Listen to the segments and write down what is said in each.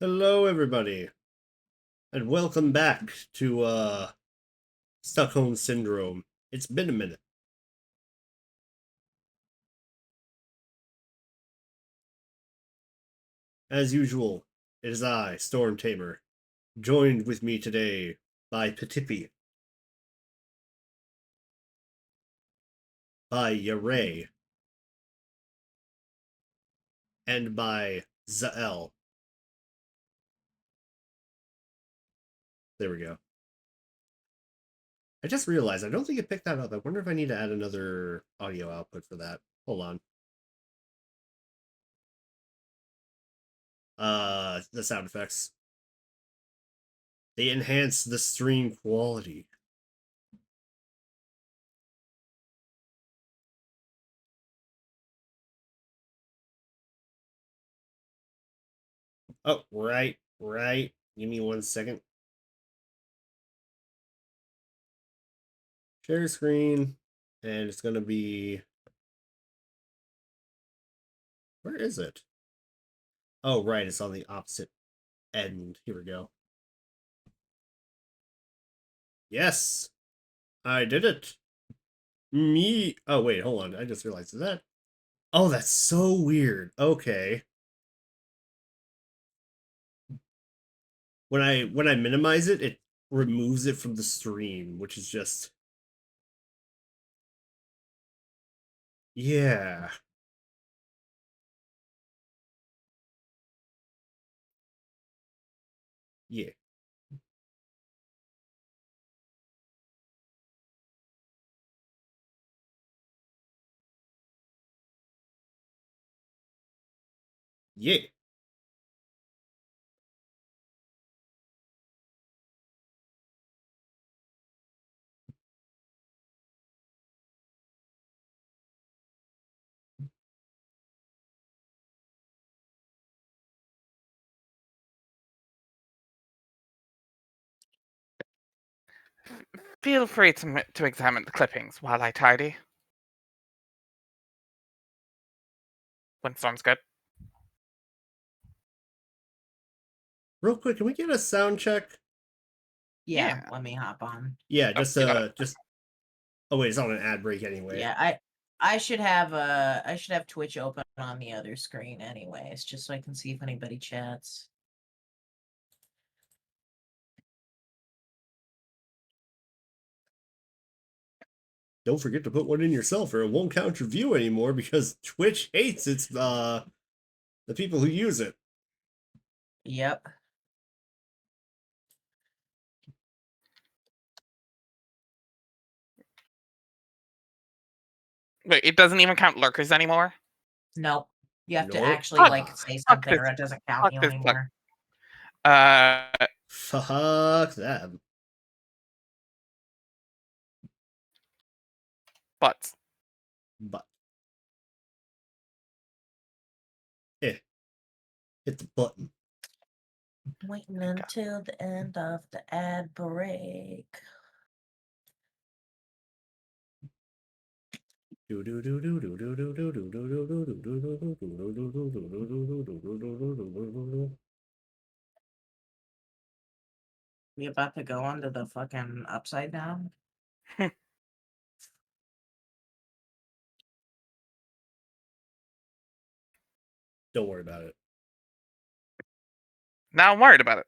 Hello, everybody, and welcome back to Stuckhome Syndrome. It's been a minute. As usual, it is I, Storm Tamer, joined with me today by Patipi, by Yaray, and by Zael. There we go. I just realized I don't think it picked that up. I wonder if I need to add another audio output for that. Hold on. The sound effects. They enhance the stream quality. Oh, right. Give me 1 second. Share screen, and it's going to be. Where is it? Oh, right, it's on the opposite end. Here we go. Yes, I did it. Me. Oh, wait, hold on. I just realized that. Oh, that's so weird. Okay. When I minimize it, it removes it from the stream, which is just yeah. Yeah. Yeah. Feel free to examine the clippings while I tidy. Windstorm's good. Real quick, can we get a sound check? Yeah, Yeah. let me hop on. Yeah, Oh, you got it. just oh wait, it's on an ad break anyway. Yeah, I should have Twitch open on the other screen anyways, just so I can see if anybody chats. Don't forget to put one in yourself or it won't count your view anymore because Twitch hates its the people who use it. Yep. Wait, it doesn't even count lurkers anymore? Nope. You have to Nope. actually Fuck. say Fuck something this. or it doesn't count Fuck you this bug. anymore. Fuck them. But But hit the button. Waiting until the end of the ad break. We about to go onto the fucking upside down? Don't worry about it. now I'm worried about it.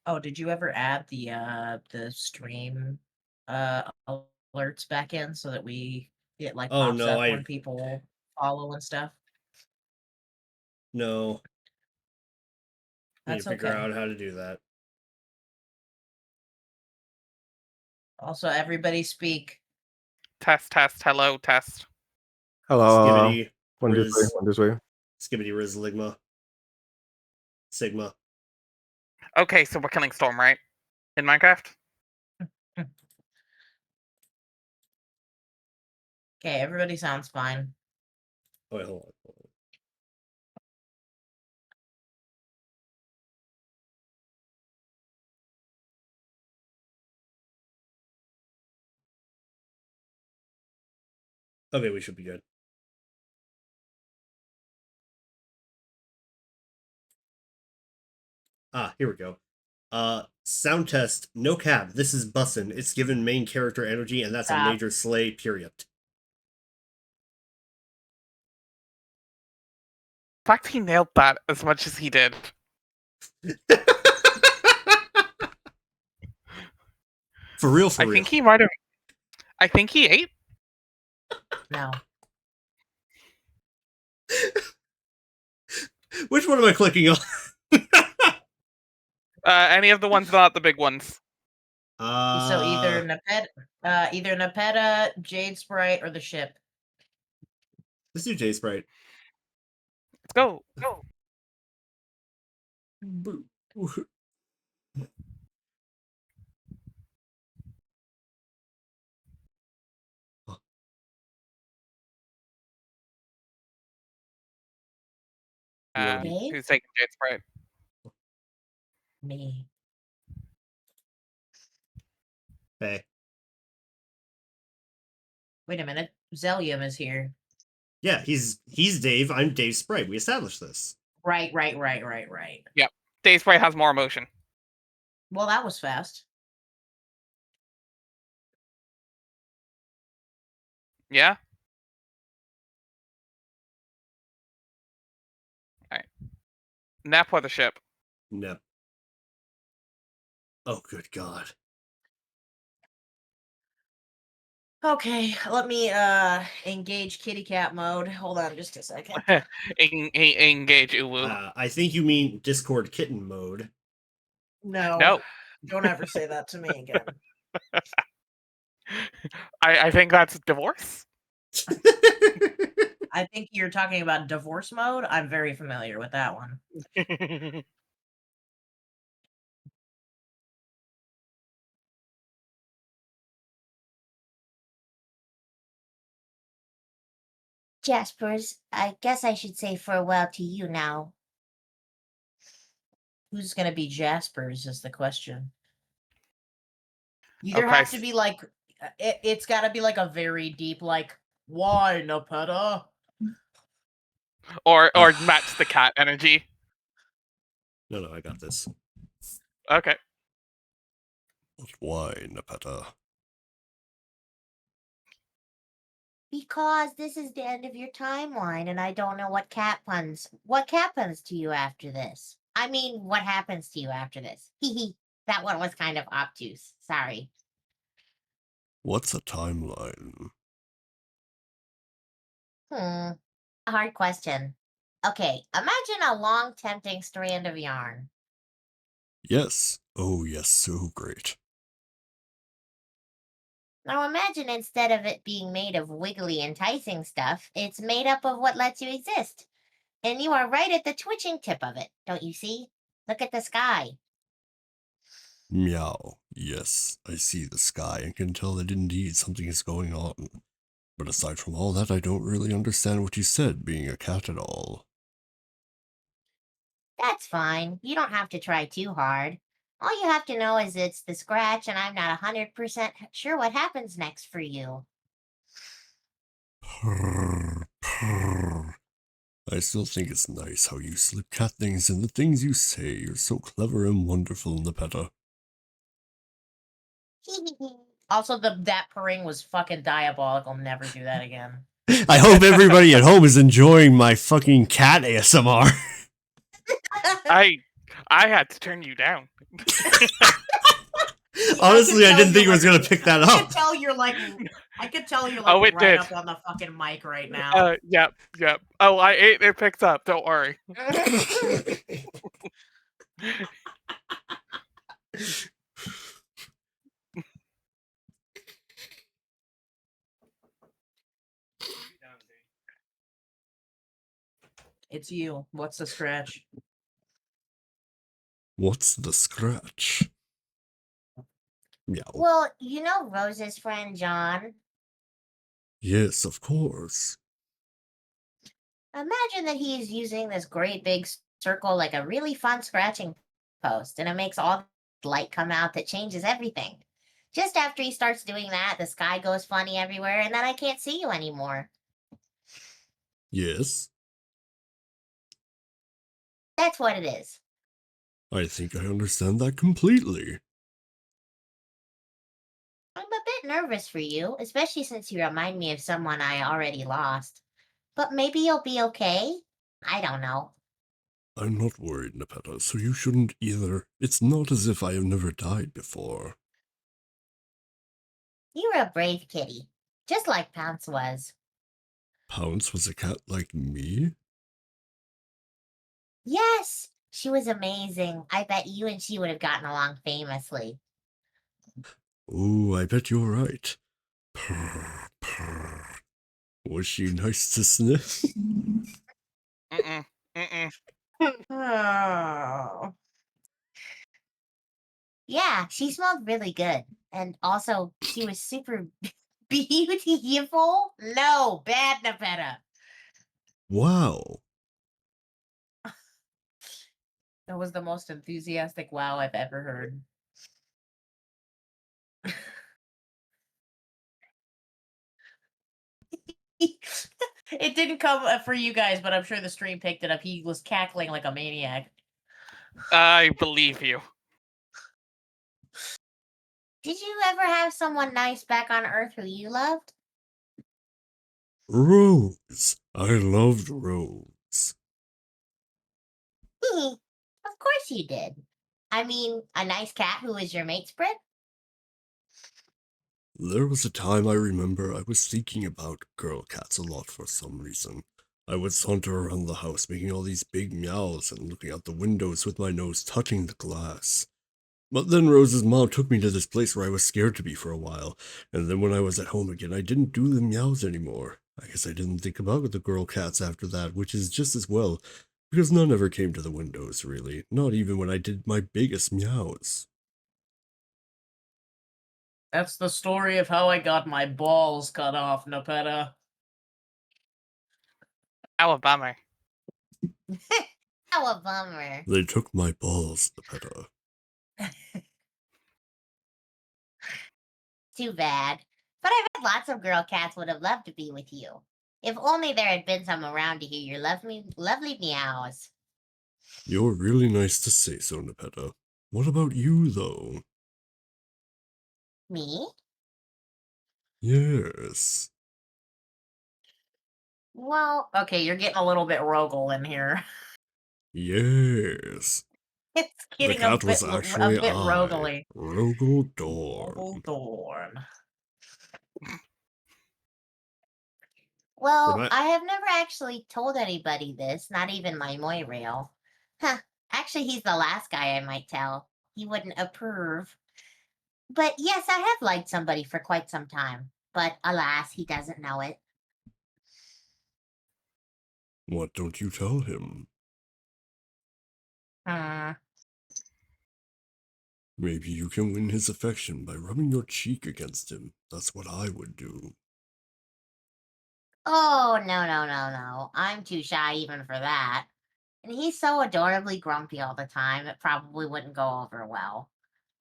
Oh, did you ever add the stream alerts back in so that it like Oh pops no, up when people follow and stuff? no. Need to That's figure okay. out how to do that. Also, everybody speak. Test, hello, test. Hello. Skibbity One, two, three. Riz. One, two, three. Skibbity Riz Ligma. Sigma. Okay, so we're killing Storm, right? In Minecraft? Okay, everybody sounds fine. Oh wait, hold on. Okay, we should be good. Here we go. Sound test, no cap. This is bussin'. It's given main character energy, and that's a Stop. major slay, period. In fact, he nailed that as much as he did. For real, I think he might have. I think he ate. No. Which one am I clicking on? Any of the ones not the big ones. So either Nepeta, Jade Sprite, or the ship. Let's do J Sprite. Let's go. Go. Me? Who's taking Jade Sprite? Me. Hey. Wait a minute. Zelium is here. Yeah, he's Dave. I'm Dave Sprite. We established this. Right. Yep. Jade Sprite has more emotion. Well, that was fast. Yeah? Alright. Nap or the ship? No. Oh, good God. Okay, let me engage kitty cat mode. Hold on just a second. Engage Uwu. I think you mean Discord kitten mode. No. Don't ever say that to me again. I think that's divorce. I think you're talking about divorce mode. I'm very familiar with that one. Jaspers, I guess I should say farewell to you now. Who's gonna be Jaspers is the question. You either Okay. have to be like, it's got to be like a very deep, like, why Nepeta? Or match the cat energy. No, I got this. Okay. Why, Nepeta? Because this is the end of your timeline, and I don't know what happens to you after this. I mean, what happens to you after this? Hee that one was kind of obtuse. Sorry. What's a timeline? A hard question. Okay, imagine a long, tempting strand of yarn. Yes. Oh, yes, so great. Now imagine instead of it being made of wiggly, enticing stuff, it's made up of what lets you exist. And you are right at the twitching tip of it, don't you see? Look at the sky. Meow. Yes, I see the sky and can tell that indeed something is going on. But aside from all that, I don't really understand what you said, being a cat at all. That's fine. You don't have to try too hard. All you have to know is it's the scratch, and I'm not 100% sure what happens next for you. Purr, purr. I still think it's nice how you slip cat things in the things you say. You're so clever and wonderful, Nepeta. Also, that purring was fucking diabolical. Never do that again. I hope everybody at home is enjoying my fucking cat ASMR. I had to turn you down. Honestly, I didn't think it was gonna pick that I up. could tell you're like Oh, it right did. up on the fucking mic right now. Yep. Oh, it picks up. Don't worry. It's you. What's the scratch? What's the scratch? Meow. Well, you know Rose's friend John. Yes, of course. Imagine that he's using this great big circle like a really fun scratching post, and it makes all the light come out that changes everything. Just after he starts doing that, the sky goes funny everywhere, and then I can't see you anymore. Yes, That's what it is. I think I understand that completely. I'm a bit nervous for you, especially since you remind me of someone I already lost. But maybe you'll be okay? I don't know. I'm not worried, Nepeta, so you shouldn't either. It's not as if I have never died before. You're a brave kitty, just like Pounce was. Pounce was a cat like me? Yes, she was amazing. I bet you and she would have gotten along famously. Oh, I bet you're right. Purr, purr. Was she nice to sniff? Mm-mm. Mm-mm. Oh. Yeah, she smelled really good. And also, she was super beautiful. No, bad Nepeta. Wow. That was the most enthusiastic wow I've ever heard. It didn't come for you guys, but I'm sure the stream picked it up. He was cackling like a maniac. I believe you. Did you ever have someone nice back on Earth who you loved? Rose. I loved Rose. Of course you did. I mean, a nice cat who was your mate's friend? There was a time I remember I was thinking about girl cats a lot for some reason. I would saunter around the house making all these big meows and looking out the windows with my nose touching the glass. But then Rose's mom took me to this place where I was scared to be for a while, and then when I was at home again, I didn't do the meows anymore. I guess I didn't think about the girl cats after that, which is just as well, because none ever came to the windows, really, not even when I did my biggest meows. That's the story of how I got my balls cut off, Nepeta. How a bummer. How a bummer. They took my balls, Nepeta. Too bad. But I bet lots of girl cats would have loved to be with you. If only there had been some around to hear your lovely meows. You're really nice to say so, Nepeta. What about you, though? Me? Yes. Well, Okay, you're getting a little bit Rogel in here. Yes. It's The getting cat was a actually bit I, Rogally. Rogel Dorn. Rogaldorn. well, Remi- I have never actually told anybody this, not even my Moirail. Huh. Actually, he's the last guy I might tell. He wouldn't approve. But yes, I have liked somebody for quite some time. But alas, he doesn't know it. What don't you tell him? Hmm. Maybe you can win his affection by rubbing your cheek against him. That's what I would do. Oh, no. I'm too shy even for that. And he's so adorably grumpy all the time, it probably wouldn't go over well.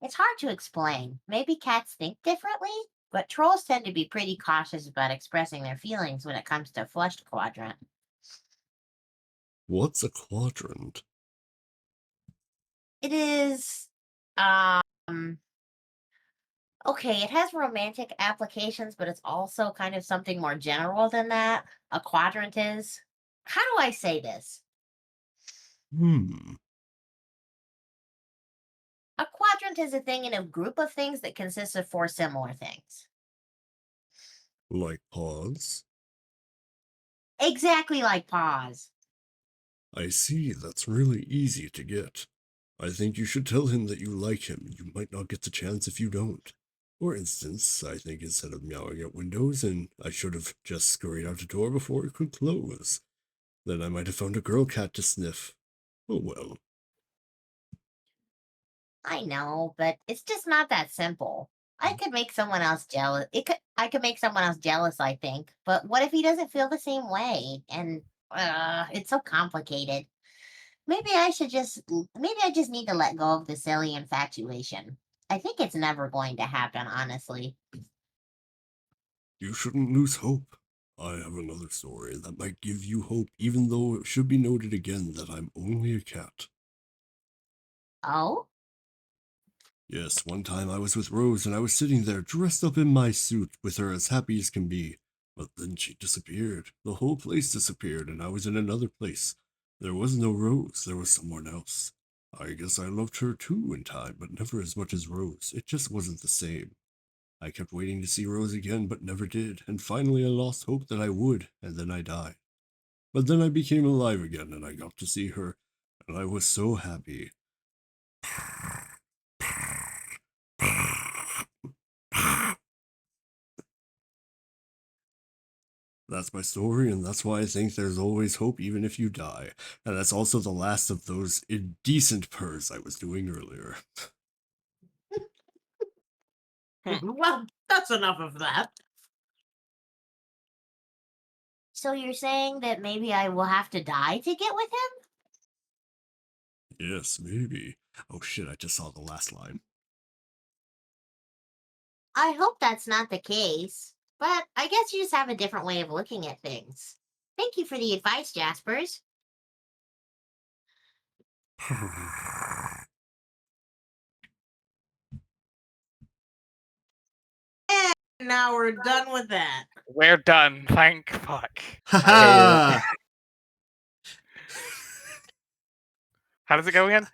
It's hard to explain. Maybe cats think differently, but trolls tend to be pretty cautious about expressing their feelings when it comes to flushed quadrant. What's a quadrant? It is, um, okay, it has romantic applications, but it's also kind of something more general than that. A quadrant is. How do I say this? Hmm. A quadrant is a thing in a group of things that consists of four similar things. Like pause? Exactly like pause. I see, that's really easy to get. I think you should tell him that you like him. You might not get the chance if you don't. For instance, I think instead of meowing at windows, and I should have just scurried out the door before it could close. Then I might have found a girl cat to sniff. Oh well. I know, but it's just not that simple. I could make someone else jealous. I could make someone else jealous, I think. But what if he doesn't feel the same way? And it's so complicated. Maybe I just need to let go of the silly infatuation. I think it's never going to happen, honestly. You shouldn't lose hope. I have another story that might give you hope, even though it should be noted again that I'm only a cat. Oh? Yes, one time I was with Rose and I was sitting there dressed up in my suit with her as happy as can be. But then she disappeared. The whole place disappeared and I was in another place. There was no Rose, there was someone else. I guess I loved her too in time, but never as much as Rose. It just wasn't the same. I kept waiting to see Rose again, but never did, and finally I lost hope that I would, and then I died. But then I became alive again and I got to see her, and I was so happy. That's my story, and that's why I think there's always hope even if you die. And that's also the last of those indecent purrs I was doing earlier. Well, that's enough of that. So you're saying that maybe I will have to die to get with him? Yes, maybe. Oh shit, I just saw the last line. I hope that's not the case. But I guess you just have a different way of looking at things. Thank you for the advice, Jaspers. Now we're done with that. We're done. Thank fuck. Ha How does it go again?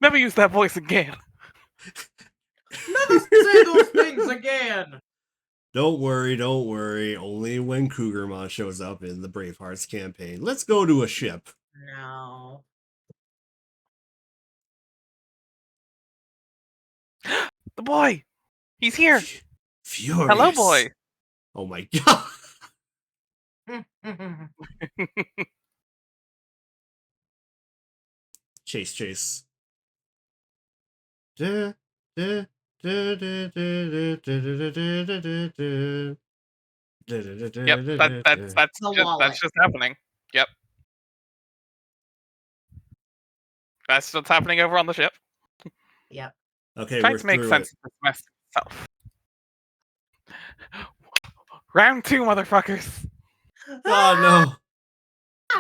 Never use that voice again. Never say those things again. Don't worry, don't worry. Only when Cougarmon shows up in the Bravehearts campaign. Let's go to a ship. No. The boy! He's here! Furious. Hello, boy! Oh my god. Chase, chase. Da, da, da, da, da, da, da, da, da, da, da. Yep, that's just happening. Yep. That's what's happening over on the ship. Yep. Okay, Trying we're to make through sense it. of this mess itself. Round 2, motherfuckers! Oh no.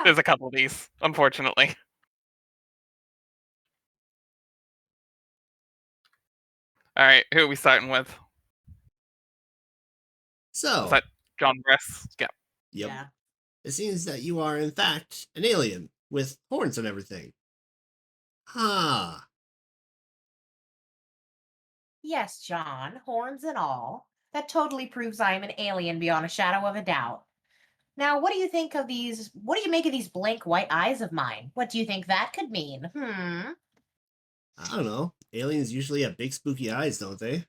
There's a couple of these, unfortunately. Alright, who are we starting with? So, Is that John Bress? Yeah. yep. Yeah. It seems that you are, in fact, an alien with horns and everything. Ah. Yes, John, horns and all. That totally proves I am an alien beyond a shadow of a doubt. Now, what do you think of these? What do you make of these blank white eyes of mine? What do you think that could mean? I don't know. Aliens usually have big spooky eyes, don't they?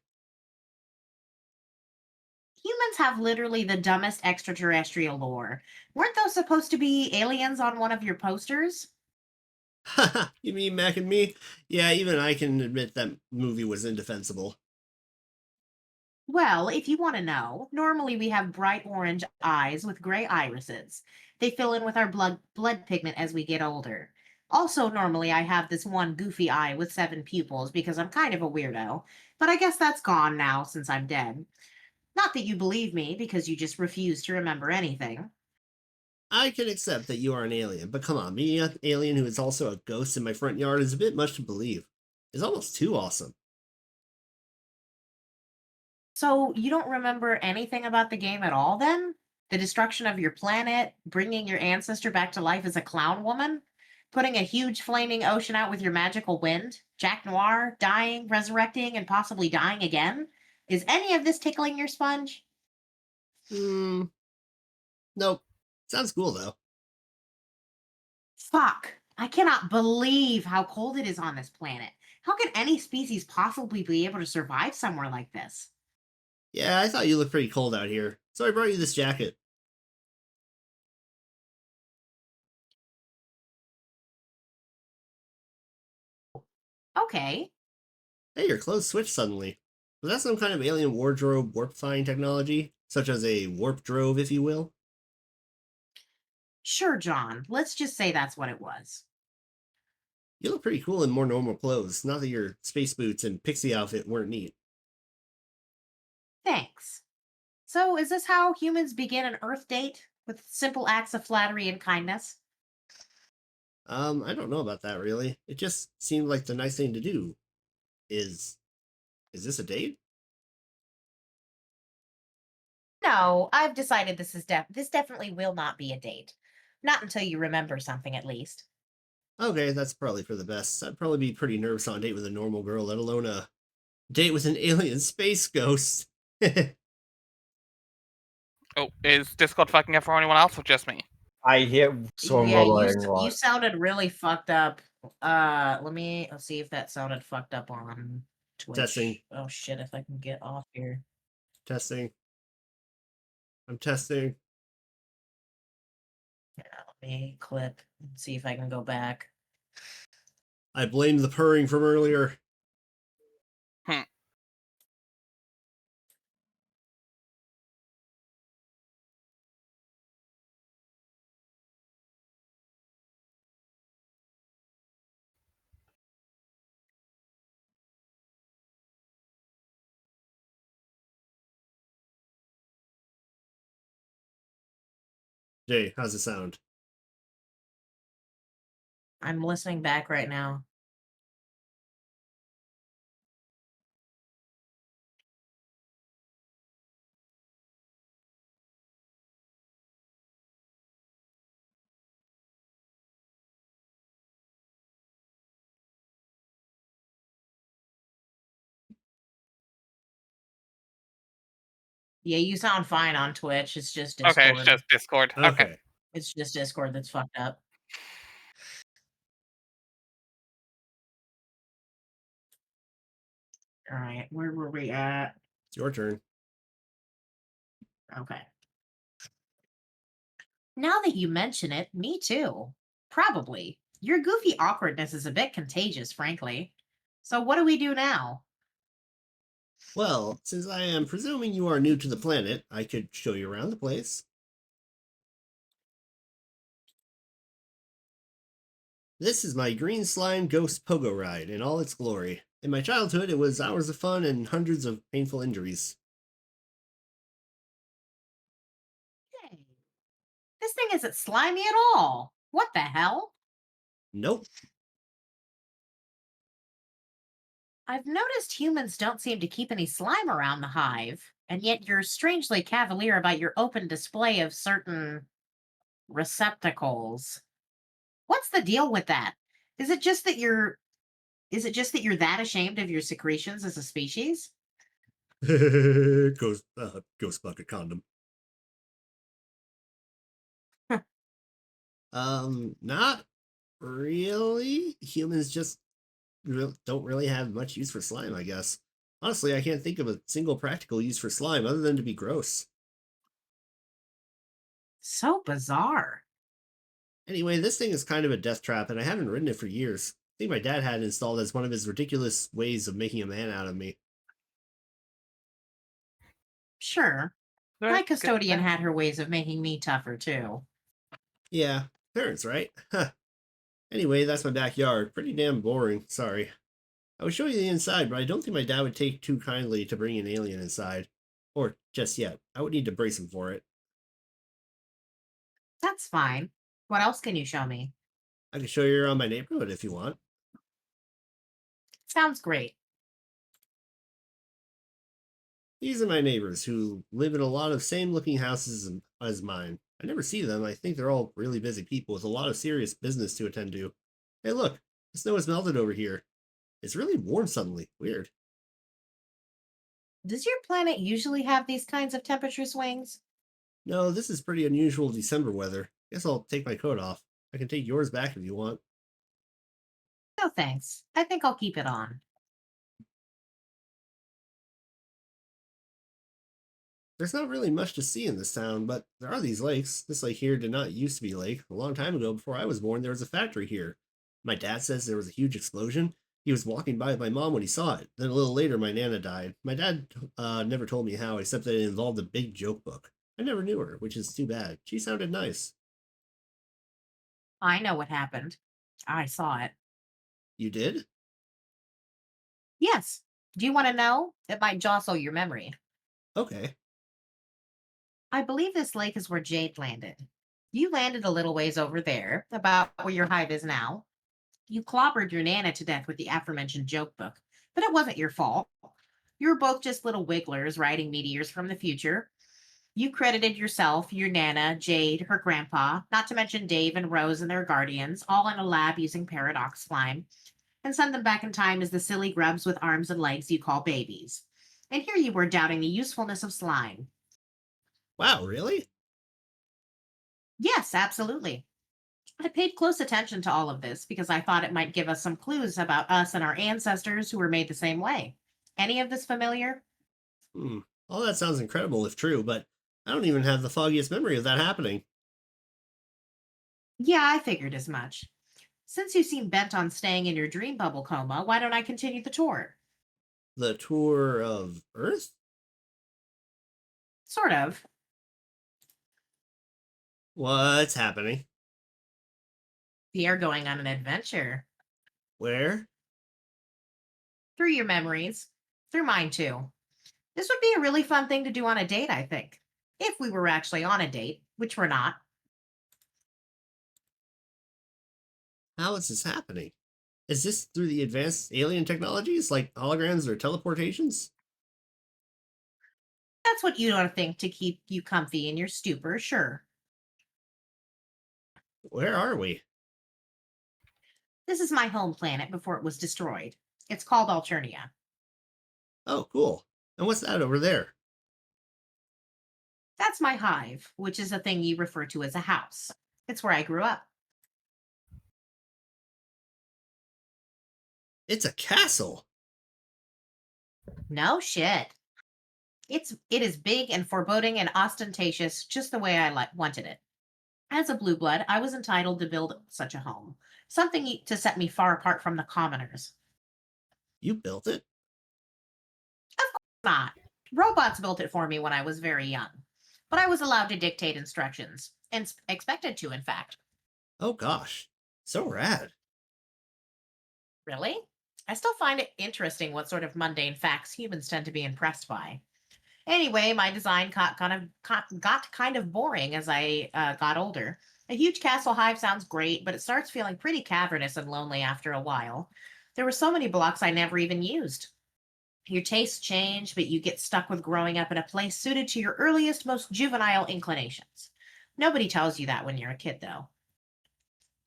Humans have literally the dumbest extraterrestrial lore. Weren't those supposed to be aliens on one of your posters? Haha, you mean Mac and Me? Yeah, even I can admit that movie was indefensible. Well, if you want to know, normally we have bright orange eyes with gray irises. They fill in with our blood pigment as we get older. Also, normally I have this one goofy eye with 7 pupils because I'm kind of a weirdo, but I guess that's gone now since I'm dead. Not that you believe me because you just refuse to remember anything. I can accept that you are an alien, but come on, being an alien who is also a ghost in my front yard is a bit much to believe. It's almost too awesome. So, you don't remember anything about the game at all then? The destruction of your planet, bringing your ancestor back to life as a clown woman, putting a huge flaming ocean out with your magical wind, Jack Noir, dying, resurrecting, and possibly dying again? Is any of this tickling your sponge? Hmm, nope. Sounds cool though. Fuck! I cannot believe how cold it is on this planet. How can any species possibly be able to survive somewhere like this? Yeah, I thought you looked pretty cold out here, so I brought you this jacket. Okay. Hey, your clothes switched suddenly. Was that some kind of alien wardrobe warp-flying technology? Such as a warp drove, if you will? Sure, John. Let's just say that's what it was. You look pretty cool in more normal clothes. Not that your space boots and pixie outfit weren't neat. Thanks. So, is this how humans begin an Earth date? With simple acts of flattery and kindness? I don't know about that really. It just seemed like the nice thing to do. Is is this a date? No, I've decided this definitely will not be a date. Not until you remember something, at least. Okay, that's probably for the best. I'd probably be pretty nervous on a date with a normal girl, let alone a date with an alien space ghost. Oh, is Discord fucking up for anyone else or just me? I hear someone Yeah, mumbling a you lot. sounded really fucked up. Let's see if that sounded fucked up on Twitch. Testing. Oh shit! If I can get off here. Testing. I'm testing. Yeah, let me click and see if I can go back. I blame the purring from earlier. Jay, how's it sound? I'm listening back right now. Yeah, you sound fine on Twitch. It's just Discord. Okay, it's just Discord. Okay. Okay. It's just Discord that's fucked up. All right, where were we at? It's your turn. Okay. Now that you mention it, me too. Probably. Your goofy awkwardness is a bit contagious, frankly. So what do we do now? Well, since I am presuming you are new to the planet, I could show you around the place. This is my green slime ghost pogo ride in all its glory. In my childhood, it was hours of fun and hundreds of painful injuries. Hey, this thing isn't slimy at all. What the hell? Nope. I've noticed humans don't seem to keep any slime around the hive, and yet you're strangely cavalier about your open display of certain receptacles. What's the deal with that? Is it just that you're that ashamed of your secretions as a species? Ghost bucket condom. Not really. Humans just don't really have much use for slime, I guess. Honestly, I can't think of a single practical use for slime other than to be gross. So bizarre. Anyway, this thing is kind of a death trap, and I haven't ridden it for years. I think my dad had it installed as one of his ridiculous ways of making a man out of me. Sure. My custodian had her ways of making me tougher too. Yeah, parents, right? Huh. Anyway, that's my backyard. Pretty damn boring, sorry. I would show you the inside, but I don't think my dad would take too kindly to bringing an alien inside. Or just yet. I would need to brace him for it. That's fine. What else can you show me? I can show you around my neighborhood if you want. Sounds great. These are my neighbors who live in a lot of same looking houses as mine. I never see them. I think they're all really busy people with a lot of serious business to attend to. Hey, look, the snow has melted over here. It's really warm suddenly. Weird. Does your planet usually have these kinds of temperature swings? No, this is pretty unusual December weather. Guess I'll take my coat off. I can take yours back if you want. No thanks. I think I'll keep it on. There's not really much to see in this town, but there are these lakes. This lake here did not used to be a lake. A long time ago, before I was born, there was a factory here. My dad says there was a huge explosion. He was walking by with my mom when he saw it. Then a little later, my Nana died. My dad never told me how, except that it involved a big joke book. I never knew her, which is too bad. She sounded nice. I know what happened. I saw it. You did? Yes. Do you want to know? It might jostle your memory. Okay. I believe this lake is where Jade landed. You landed a little ways over there, about where your hive is now. You clobbered your Nana to death with the aforementioned joke book, but it wasn't your fault. You were both just little wigglers riding meteors from the future. You credited yourself, your Nana, Jade, her grandpa, not to mention Dave and Rose and their guardians, all in a lab using paradox slime, and sent them back in time as the silly grubs with arms and legs you call babies. And here you were doubting the usefulness of slime. Wow, really? Yes, absolutely. I paid close attention to all of this because I thought it might give us some clues about us and our ancestors who were made the same way. Any of this familiar? Hmm. All that sounds incredible if true, but I don't even have the foggiest memory of that happening. Yeah, I figured as much. Since you seem bent on staying in your dream bubble coma, why don't I continue the tour? The tour of Earth? Sort of. What's happening? You're going on an adventure. Where? Through your memories. Through mine, too. This would be a really fun thing to do on a date, I think. If we were actually on a date, which we're not. How is this happening? Is this through the advanced alien technologies like holograms or teleportations? That's what you don't think to keep you comfy in your stupor, sure. Where are we? This is my home planet before it was destroyed. It's called Alternia. Oh, cool. And what's that over there? That's my hive, which is a thing you refer to as a house. It's where I grew up. It's a castle. No shit. It is big and foreboding and ostentatious, just the way I wanted it. As a blue blood, I was entitled to build such a home, something to set me far apart from the commoners. You built it? Not. Robots built it for me when I was very young, but I was allowed to dictate instructions, and expected to, in fact. Oh gosh. So rad. Really? I still find it interesting what sort of mundane facts humans tend to be impressed by. Anyway, my design got kind of boring as I got older. A huge castle hive sounds great, but it starts feeling pretty cavernous and lonely after a while. There were so many blocks I never even used. Your tastes change, but you get stuck with growing up in a place suited to your earliest, most juvenile inclinations. Nobody tells you that when you're a kid, though.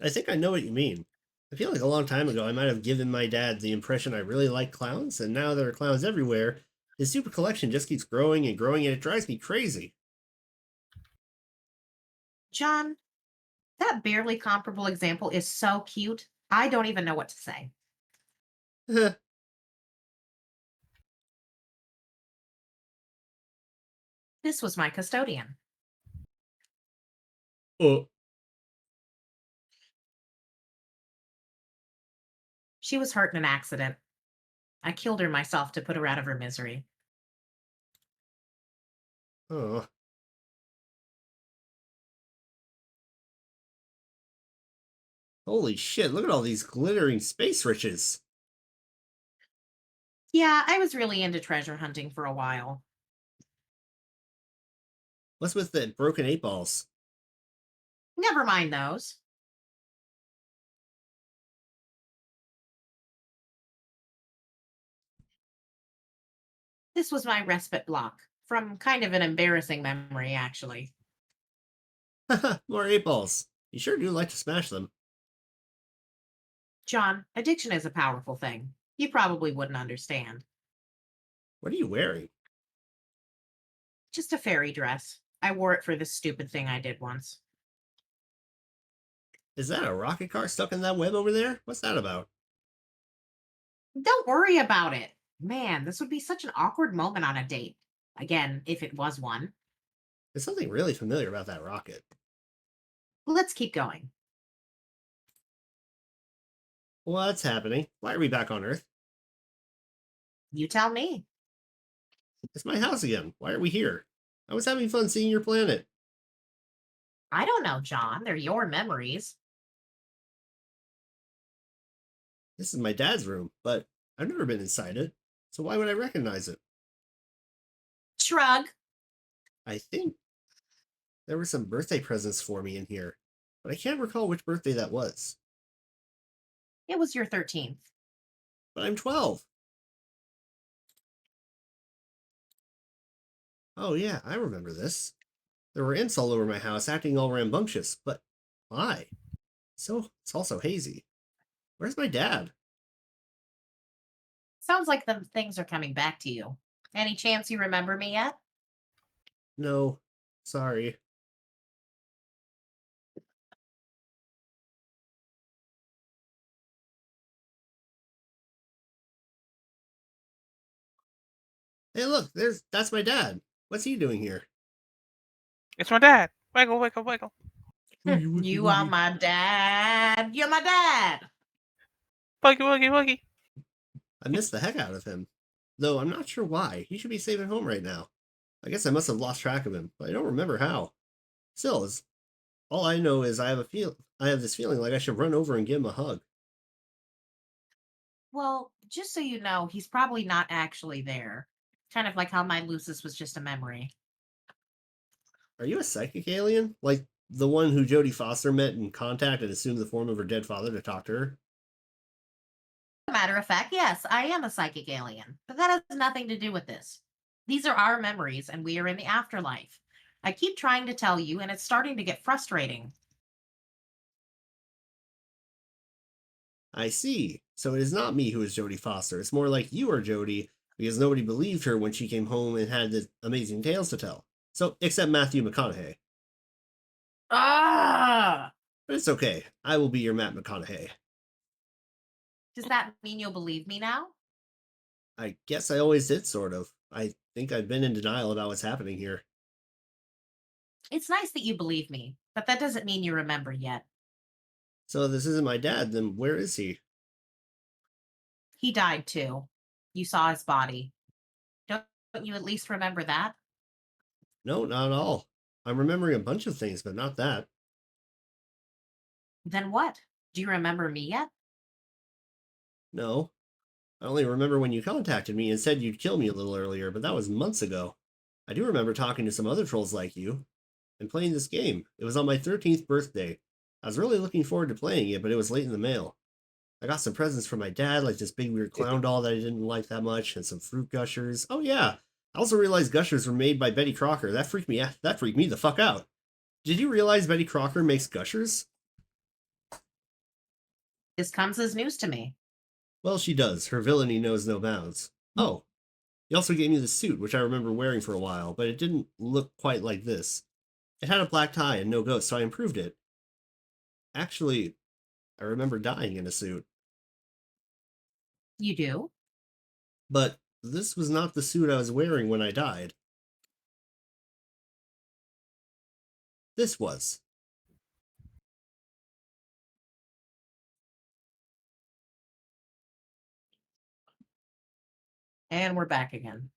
I think I know what you mean. I feel like a long time ago I might have given my dad the impression I really like clowns, and now there are clowns everywhere. His super collection just keeps growing and growing, and it drives me crazy. John, that barely comparable example is so cute. I don't even know what to say. This was my custodian. Oh, She was hurt in an accident. I killed her myself to put her out of her misery. oh. Holy shit, look at all these glittering space riches. Yeah, I was really into treasure hunting for a while. What's with the broken 8 balls? Never mind those. This was my respite block from kind of an embarrassing memory, actually. More 8 balls. You sure do like to smash them. John, addiction is a powerful thing. You probably wouldn't understand. What are you wearing? Just a fairy dress. I wore it for this stupid thing I did once. Is that a rocket car stuck in that web over there? What's that about? Don't worry about it. Man, this would be such an awkward moment on a date. Again, if it was one. There's something really familiar about that rocket. Let's keep going. What's happening? Why are we back on Earth? You tell me. It's my house again. Why are we here? I was having fun seeing your planet. I don't know, John. They're your memories. This is my dad's room, but I've never been inside it, so why would I recognize it? Shrug. I think there were some birthday presents for me in here, but I can't recall which birthday that was. It was your 13th. But I'm 12. Oh, yeah, I remember this. There were imps all over my house acting all rambunctious, but why? So it's also hazy. Where's my dad? Sounds like the things are coming back to you. Any chance you remember me yet? No, sorry. Hey, look, that's my dad. What's he doing here? It's my dad. Wiggle, wiggle, wiggle. Woogie, woogie, You are woogie. my dad. You're my dad. Boogie, woogie, woogie. I missed the heck out of him. Though I'm not sure why. He should be safe at home right now. I guess I must have lost track of him, but I don't remember how. Still, all I know is I have this feeling like I should run over and give him a hug. Well, just so you know, he's probably not actually there. Kind of like how my Lucis was just a memory. Are you a psychic alien? Like the one who Jodie Foster met in Contact and assumed the form of her dead father to talk to her? Matter of fact, yes, I am a psychic alien, but that has nothing to do with this. These are our memories, and we are in the afterlife. I keep trying to tell you, and it's starting to get frustrating. I see. So it is not me who is Jodie Foster. It's more like you are Jodie, because nobody believed her when she came home and had the amazing tales to tell. So, except Matthew McConaughey. Ah! But it's okay. I will be your Matt McConaughey. Does that mean you'll believe me now? I guess I always did, sort of. I think I've been in denial about what's happening here. It's nice that you believe me, but that doesn't mean you remember yet. So if this isn't my dad, then where is he? He died too. You saw his body. Don't you at least remember that? No, not at all. I'm remembering a bunch of things, but not that. Then what? Do you remember me yet? No. I only remember when you contacted me and said you'd kill me a little earlier, but that was months ago. I do remember talking to some other trolls like you and playing this game. It was on my 13th birthday. I was really looking forward to playing it, but it was late in the mail. I got some presents from my dad, like this big weird clown doll that I didn't like that much, and some fruit gushers. Oh yeah, I also realized gushers were made by Betty Crocker. That freaked me out. That freaked me the fuck out. Did you realize Betty Crocker makes gushers? This comes as news to me. Well, she does. Her villainy knows no bounds. Oh, he also gave me the suit, which I remember wearing for a while, but it didn't look quite like this. It had a black tie and no ghost, so I improved it. Actually, I remember dying in a suit. You do? But this was not the suit I was wearing when I died. This was. And we're back again.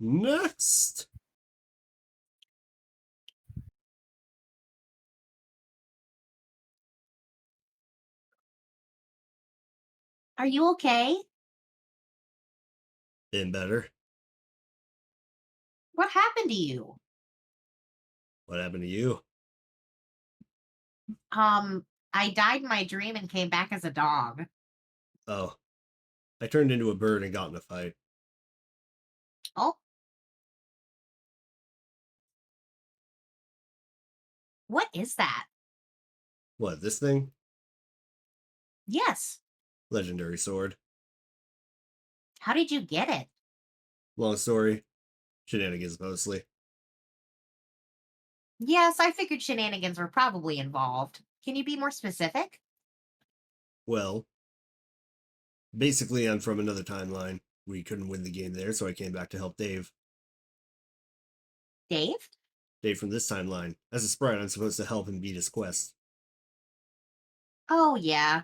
Next! Are you okay? Been better. What happened to you? What happened to you? I died in my dream and came back as a dog. Oh, I turned into a bird and got in a fight. Oh, what is that? What, this thing? Yes. Legendary sword. How did you get it? Long story. Shenanigans mostly. Yes, I figured shenanigans were probably involved. Can you be more specific? Well, basically, I'm from another timeline. We couldn't win the game there, so I came back to help Dave. Dave? Dave from this timeline. As a sprite, I'm supposed to help him beat his quest. Oh, yeah.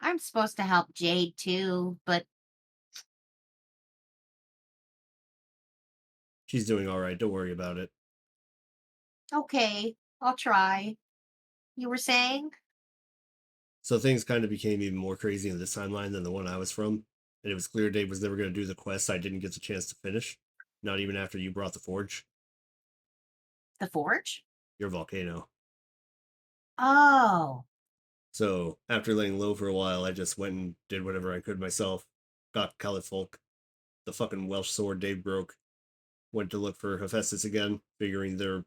I'm supposed to help Jade too, but She's doing alright, don't worry about it. okay, I'll try. You were saying? So things kind of became even more crazy in this timeline than the one I was from, and it was clear Dave was never going to do the quest I didn't get the chance to finish, not even after you brought the forge, The forge? your volcano. Oh. So after laying low for a while, I just went and did whatever I could myself. Got Califolk, the fucking Welsh sword Dave broke. Went to look for Hephaestus again, figuring there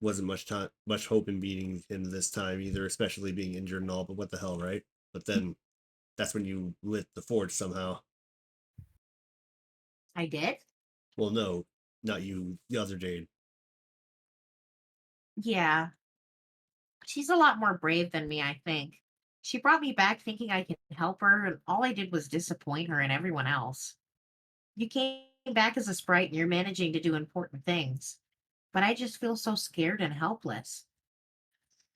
wasn't much hope in beating him this time either, especially being injured and all. But what the hell, right? But then that's when you lit the forge somehow. I did? Well, no, not you, the other Jade. Yeah. She's a lot more brave than me, I think. She brought me back thinking I could help her, and all I did was disappoint her and everyone else. You came back as a sprite and you're managing to do important things. But I just feel so scared and helpless.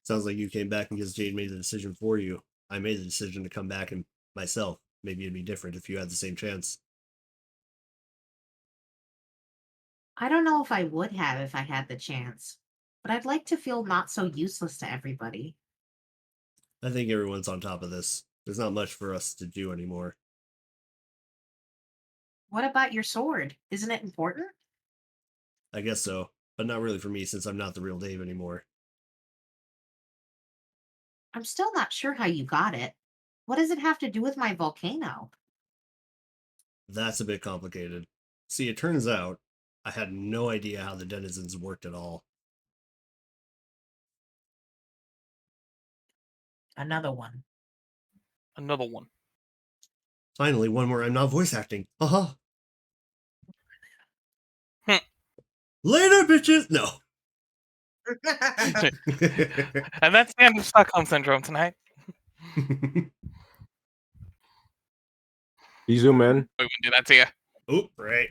Sounds like you came back because Jade made the decision for you. I made the decision to come back and myself. Maybe it'd be different if you had the same chance. I don't know if I would have if I had the chance, but I'd like to feel not so useless to everybody. I think everyone's on top of this. There's not much for us to do anymore. What about your sword? Isn't it important? I guess so, but not really for me since I'm not the real Dave anymore. I'm still not sure how you got it. What does it have to do with my volcano? That's a bit complicated. See, it turns out I had no idea how the denizens worked at all. Another one. Another one. Finally, one where I'm not voice acting. Haha. Hmm. Later, bitches! No. And that's the end of Stockholm Syndrome tonight. You zoom in. We wouldn't do that to you. Oh, right.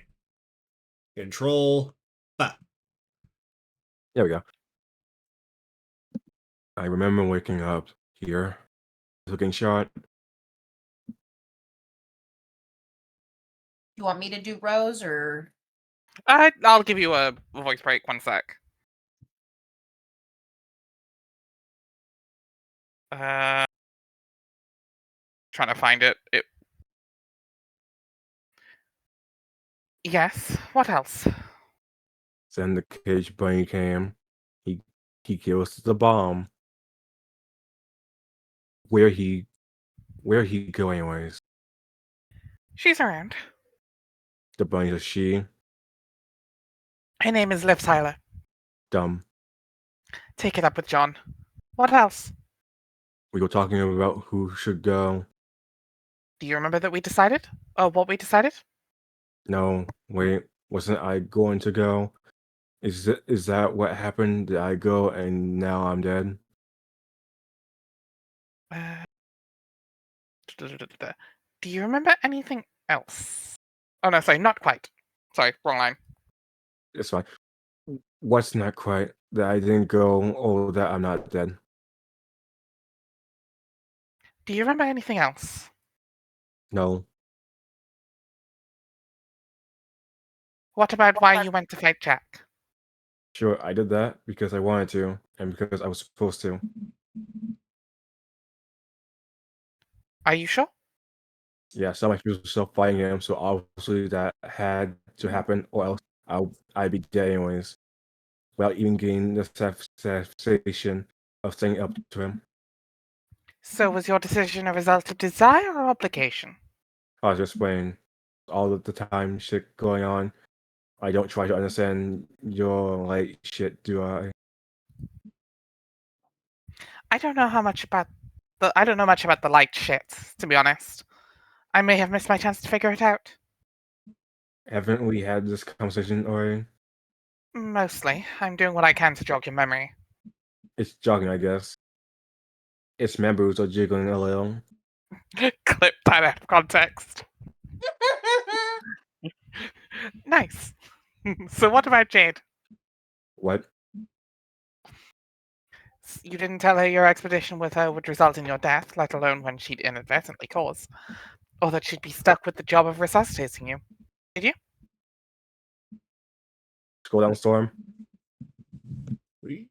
Control. Ah. There we go. I remember waking up here, looking shot. You want me to do Rose or I'll give you a voice break. 1 sec. Trying to find it. Yes. What else? Then the cage bunny came. He kills the bomb. Where he go anyways? She's around. The bunny's a she. Her name is Liv Tyler. Dumb. Take it up with John. What else? We were talking about who should go. Do you remember that we decided? Oh, what we decided? No, wait, wasn't I going to go? Is that what happened? Did I go and now I'm dead? Uh, Do you remember anything else? Oh no, sorry, not quite. Sorry, wrong line. It's fine. What's not quite that I didn't go or that I'm not dead? Do you remember anything else? No. What about why you went to fight Jack? Sure, I did that because I wanted to and because I was supposed to. Are you sure? Yeah, some of my people were still fighting him, so obviously that had to happen, or else I'd be dead anyways, without even getting the satisfaction of staying up to him. So was your decision a result of desire or obligation? I was just playing all of the time shit going on. I don't try to understand your like shit, do I? I don't know much about the light shit, to be honest. I may have missed my chance to figure it out. Haven't we had this conversation already? Mostly. I'm doing what I can to jog your memory. It's jogging, I guess. Its members are jiggling a little. Clip that out of context. Nice. So what about Jade? What? You didn't tell her your expedition with her would result in your death, let alone when she'd inadvertently cause. Or that she'd be stuck with the job of resuscitating you. Did you? Scroll down, Storm. We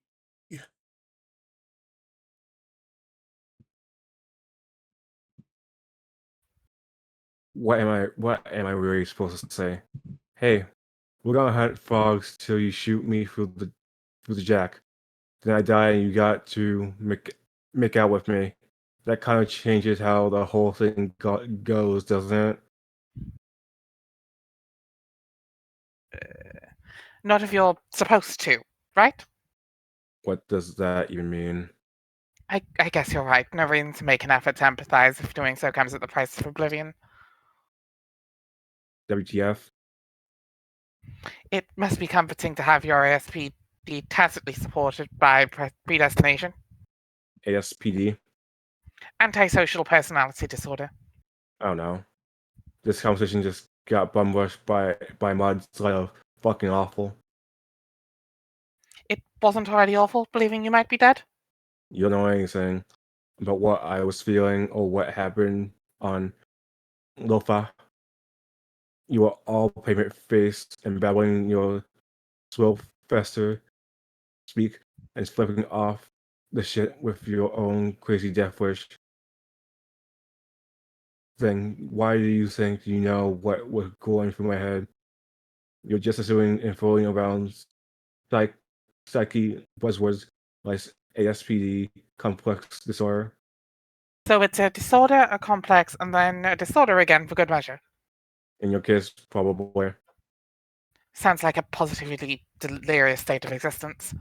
What am I really supposed to say? Hey, we're gonna hunt frogs till you shoot me through the jack. Then I die and you got to make out with me. That kind of changes how the whole thing goes, doesn't it? Not if you're supposed to, right? What does that even mean? I guess you're right. No reason to make an effort to empathize if doing so comes at the price of oblivion. WTF? It must be comforting to have your ASP be tacitly supported by predestination. ASPD? Antisocial personality disorder. I don't know. This conversation just got bum rushed by mods like a fucking awful. It wasn't already awful believing you might be dead? You don't know anything about what I was feeling or what happened on Lofa. You were all payment faced and babbling your swill fester speak and flipping off the shit with your own crazy death wish. Then why do you think you know what was going through my head? You're just assuming and fooling around psyche buzzwords like ASPD, complex disorder. So it's a disorder, a complex, and then a disorder again for good measure. In your case, probably. Sounds like a positively delirious state of existence.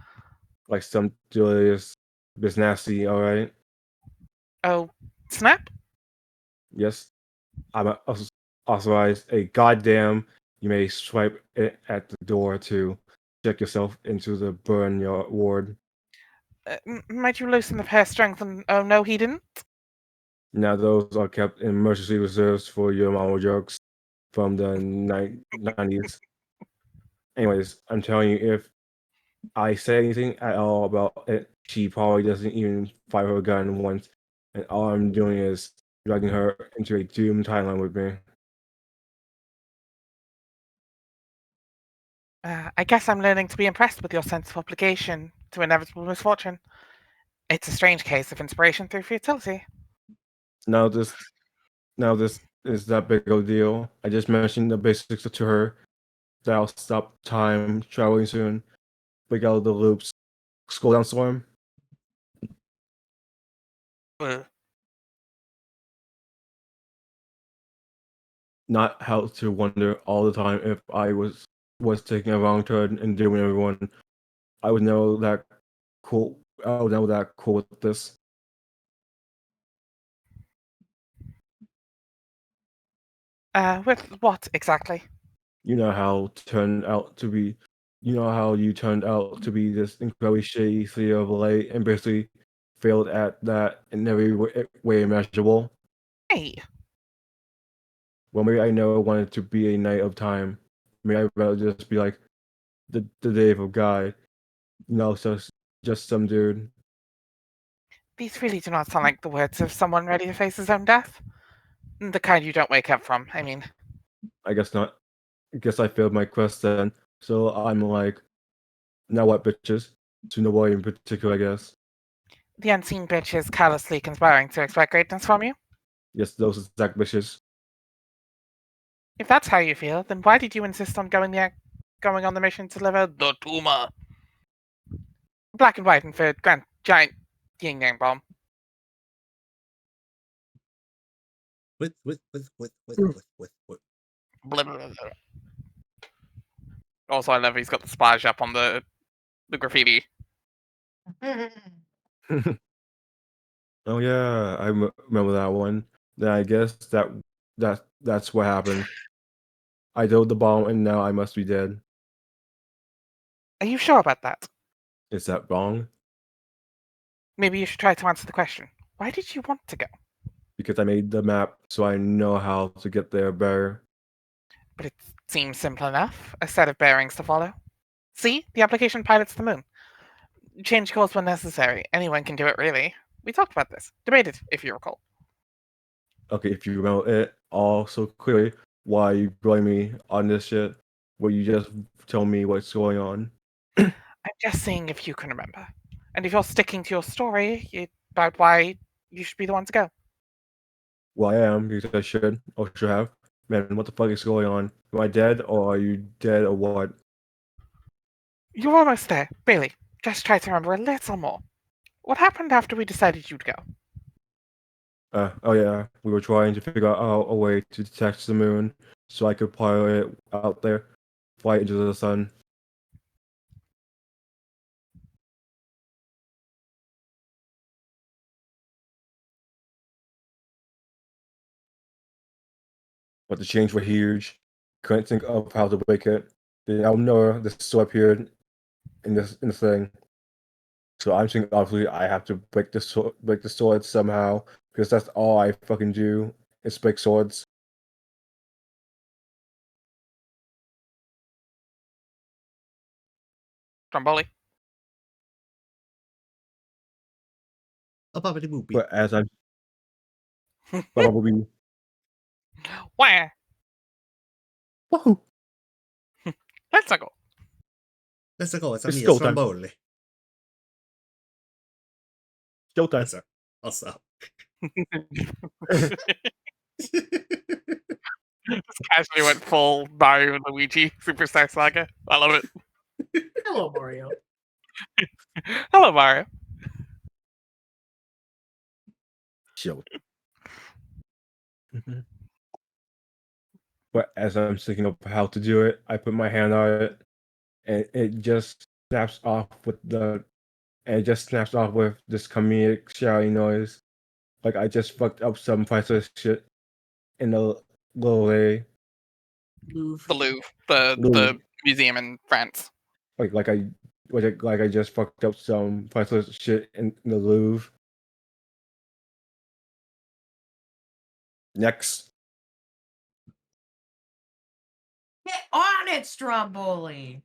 Like some delirious nasty, alright? Oh, snap? Yes, I'm authorized a goddamn. You may swipe it at the door to check yourself into the burn your ward. Might you loosen the pair strength and... Oh, no, he didn't? Now those are kept in emergency reserves for your mama jokes from the 90s. Anyways, I'm telling you, if I say anything at all about it, she probably doesn't even fire her gun once, and all I'm doing is dragging her into a doomed timeline with me. I guess I'm learning to be impressed with your sense of obligation to inevitable misfortune. It's a strange case of inspiration through futility. Now this is that big of a deal. I just mentioned the basics to her. That I'll stop time traveling soon. Break out of the loops. Scroll down storm. Not how to wonder all the time if I was taking a wrong turn and doing everyone. I would know that cool. I would know that cool with this. With what exactly? You know how turned out to be. You know how you turned out to be this incredibly shady Theo of light and basically failed at that in every way imaginable. Hey, Well, maybe I never wanted to be a knight of time. Maybe I'd rather just be like the Dave of God. You know, so just some dude. these really do not sound like the words of someone ready to face his own death. The kind you don't wake up from, I mean. I guess not. I guess I failed my quest then. So I'm like, now what, bitches? To nobody in particular, I guess. The unseen bitch is callously conspiring to expect greatness from you. Yes, those exact bitches. If that's how you feel, then why did you insist on going on the mission to deliver the tumor? Black and white and for grand giant yin yang bomb. With. Blah, blah, blah, blah. Also, I love he's got the splash up on the graffiti. Oh yeah, I remember that one. Then I guess that's what happened. I dove the bomb and now I must be dead. Are you sure about that? Is that wrong? Maybe you should try to answer the question. Why did you want to go? Because I made the map so I know how to get there better. But it seems simple enough. A set of bearings to follow. See? The application pilots the moon. Change course when necessary. Anyone can do it, really. We talked about this. Debated, if you recall. Okay, if you remember it all so clearly, why you blame me on this shit? Will you just tell me what's going on? I'm just saying if you can remember. And if you're sticking to your story about why you should be the one to go. Well, I am, because I should, or should have. Man, what the fuck is going on? Am I dead, or are you dead, or what? You're almost there. Bailey, just try to remember a little more. What happened after we decided you'd go? Oh yeah, we were trying to figure out a way to detect the moon so I could pilot it out there, fly into the sun. But the change were huge. Couldn't think of how to break it. Then out of nowhere, this sword appeared in the thing. So I'm thinking obviously I have to break the sword somehow because that's all I fucking do is break swords. Stromboli? A bobbity boopy. But as I'm probably Where? woohoo, Let's go. Let's go. It's It's me, still time. Stromboli. showtime. Yes, sir. I'll stop. Just casually went full Mario and Luigi Superstar Saga. I love it. Hello, Mario. Hello, Mario. Show. But as I'm thinking of how to do it, I put my hand on it, and it just snaps off with this comedic shouting noise. Like I just fucked up some priceless shit in a little way. Louvre. The Louvre, the Louvre. museum in France. Like I just fucked up some priceless shit in the Louvre. Next. Get on it, Stromboli.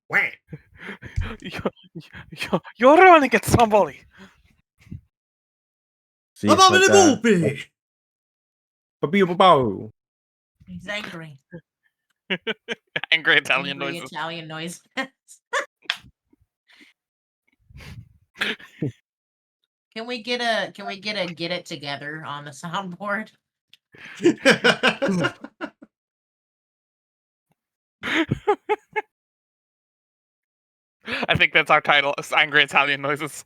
Wah. You're ruining it, Stromboli. See, A like bobbity that. boopy. Ba-bee-ba-bow. He's angry. Angry Italian Angry noises. Italian noise. Can we get a get it together on the soundboard? I think that's our title. It's Angry Italian noises.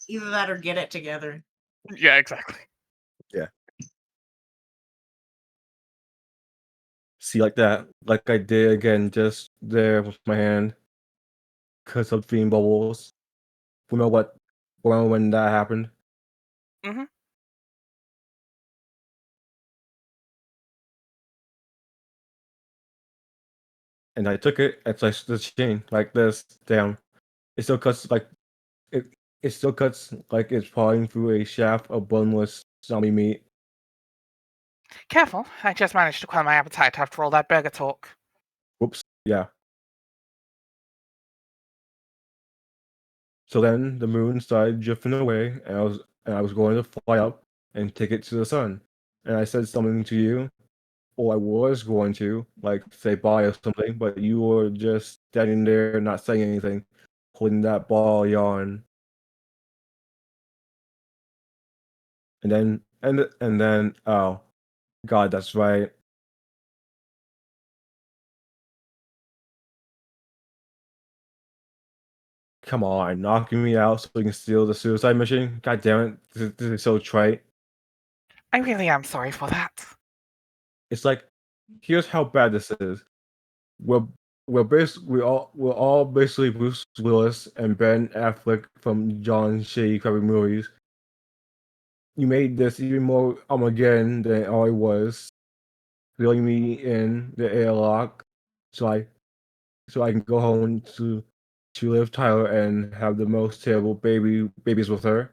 Either that or get it together. Yeah, exactly. See, like that. Like I did again, just there with my hand. Because of dream bubbles. Remember when that happened? Mhm. And I took it, it's like the chain, like this, down. It still cuts like it still cuts like it's pawing through a shaft of boneless zombie meat. Careful, I just managed to quell my appetite after all that burger talk. Whoops, yeah. So then the moon started drifting away, and I was going to fly up and take it to the sun. And I said something to you, or I was going to, like say bye or something, but you were just standing there, not saying anything, holding that ball yarn. And then oh God, that's right. Come on, knocking me out so you can steal the suicide mission? God damn it, this is so trite. I really am sorry for that. It's like, here's how bad this is. We're we're all basically Bruce Willis and Ben Affleck from John Shady Crappy movies. You made this even more Armageddon than it already was, throwing me in the airlock so I can go home to Liv Tyler and have the most terrible babies with her.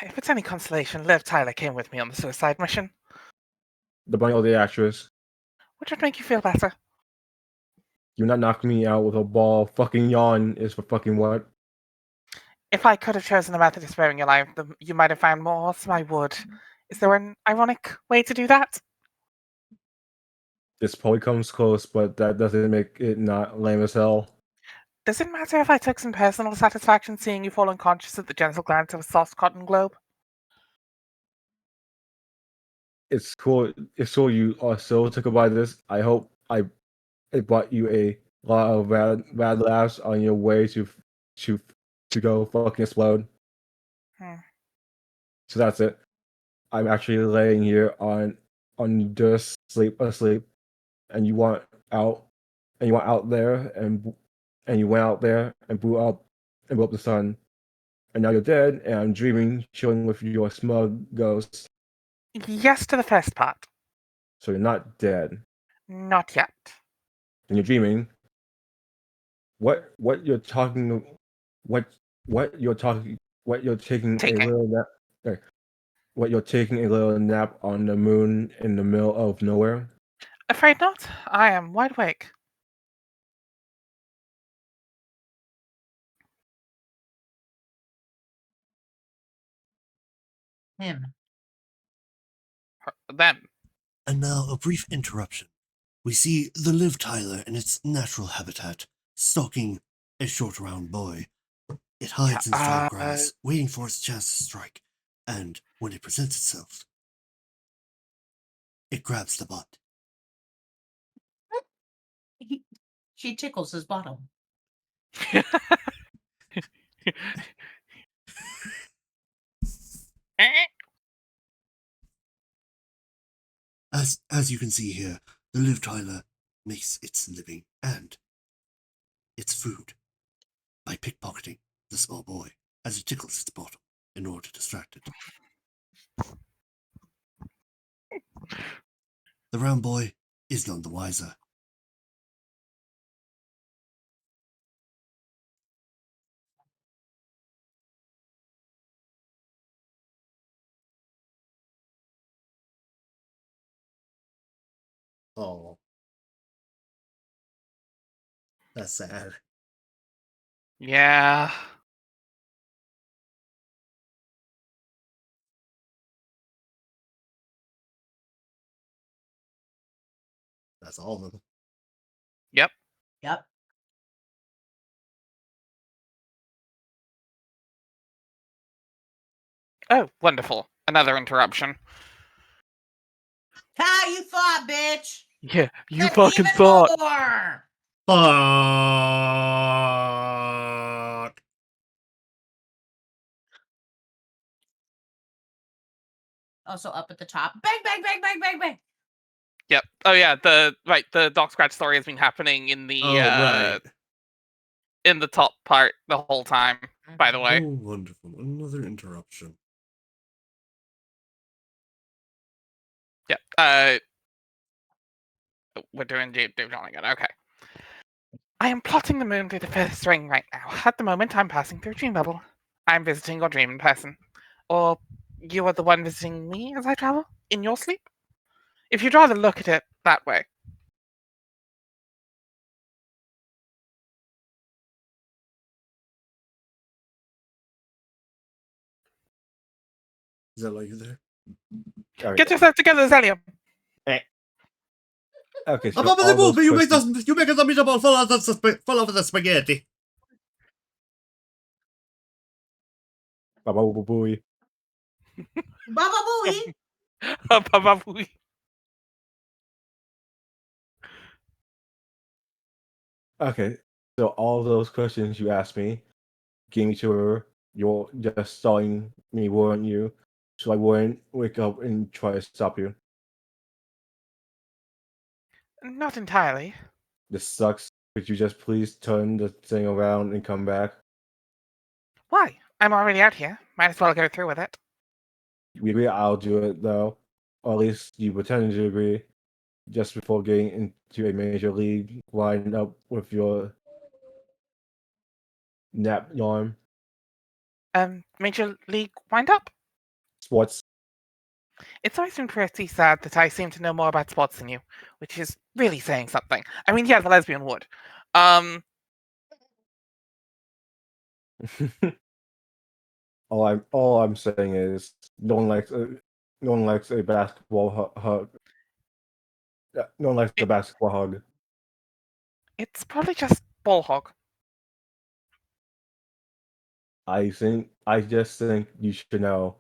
If it's any consolation, Liv Tyler came with me on the suicide mission. The bunny or the actress. Which would make you feel better. You're not knocking me out with a ball. Fucking yawn is for fucking what? If I could have chosen a method of sparing your life, you might have found more, so I would. Is there an ironic way to do that? This probably comes close, but that doesn't make it not lame as hell. Does it matter if I took some personal satisfaction seeing you fall unconscious at the gentle glance of a soft cotton globe? It's cool. It's cool you are so tickled by this. I hope it brought you a lot of bad laughs on your way to to go fucking explode. Hmm. So that's it. I'm actually laying here on just asleep, and you want out, and you went out there and you went out there and blew up the sun, and now you're dead, and I'm dreaming, chilling with your smug ghost. Yes to the first part. So you're not dead, Not yet. and you're dreaming. What you're talking, what what you're talking, what you're taking a Taking. little nap, sorry, what you're taking a little nap on the moon in the middle of nowhere. Afraid not. I am wide awake. Him. Them. And now a brief interruption. We see the live Tyler in its natural habitat, stalking a short round boy. It hides in the tall grass, waiting for its chance to strike, and when it presents itself, it grabs the butt. She tickles his bottom. As you can see here, the live Tyler makes its living and its food by pickpocketing the small boy as it tickles its bottom in order to distract it. The round boy is none the wiser. Oh, that's sad. Yeah. That's all of them. Yep. Yep. Oh, wonderful. Another interruption. Ha! You thought, bitch. Yeah, you There's fucking even thought. more! Fuck. Also up at the top. Bang, bang, bang, bang, bang, bang. Yep. Oh yeah, the dog scratch story has been happening in the Oh, right. in the top part the whole time, by the Oh, way. wonderful. Another interruption. Yep. We're doing Dave John again. Okay. I am plotting the moon through the first ring right now. At the moment, I'm passing through Dream Bubble. I'm visiting your dream in person. Or you are the one visiting me as I travel? In your sleep? If you'd rather look at it that way. Is that like you there? Okay, Get yourself together, Zelium! okay, so Above the all those movie, you make questions- us, you make us a meatball fall out of the spaghetti. Baba Boo Booey. Baba Booey. Probably. Okay, so all those questions you asked me, gave me to her. You're just stalling me, weren't you? So I wouldn't wake up and try to stop you. Not entirely. This sucks. Could you just please turn the thing around and come back? Why? I'm already out here. Might as well go through with it. We agree I'll do it though. Or at least you pretended to agree just before getting into a major league lineup with your nap yarn. Major League wind up? Sports. It's always been pretty sad that I seem to know more about sports than you, which is really saying something. I mean, yeah, the lesbian would. all I'm saying is no one likes a basketball hug. No one likes the basketball hug. It's probably just ball hog. I just think you should know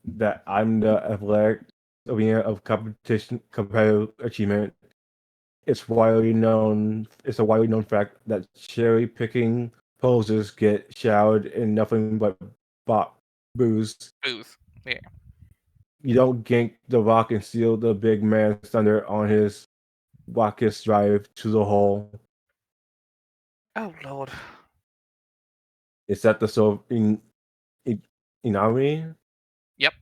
that I'm the athletic arena of competitive achievement. It's widely known. It's a widely known fact that cherry picking posers get showered in nothing but booze. Booze. Yeah. You don't gank the rock and steal the big man's thunder on his rocket drive to the hole. Oh lord. Is that the sort of Inami? Yep.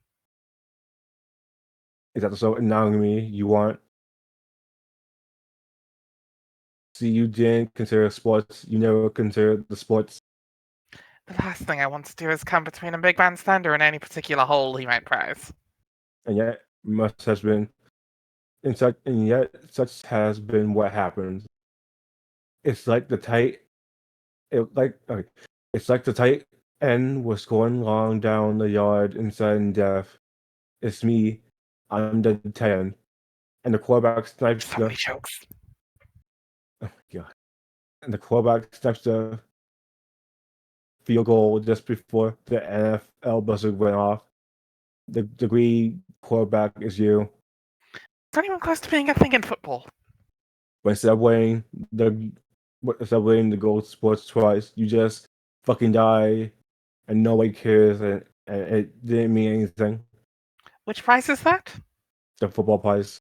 Is that the sort of Inami you want? See, you didn't consider sports. You never considered the sports. The last thing I want to do is come between a big man's thunder and any particular hole he might prize. And yet, must has been, and yet, such has been what happens. It's like the tight, okay, it's like the tight end was going long down the yard in sudden death. It's me. I'm the 10, and the quarterback snipes So the. many jokes. Oh my god! And the quarterback snipes the field goal just before the NFL buzzer went off. The greedy quarterback is you. It's not even close to being a thing in football. Instead of winning the gold sports twice, you just fucking die, and nobody cares, and it didn't mean anything. Which prize is that? The football prize.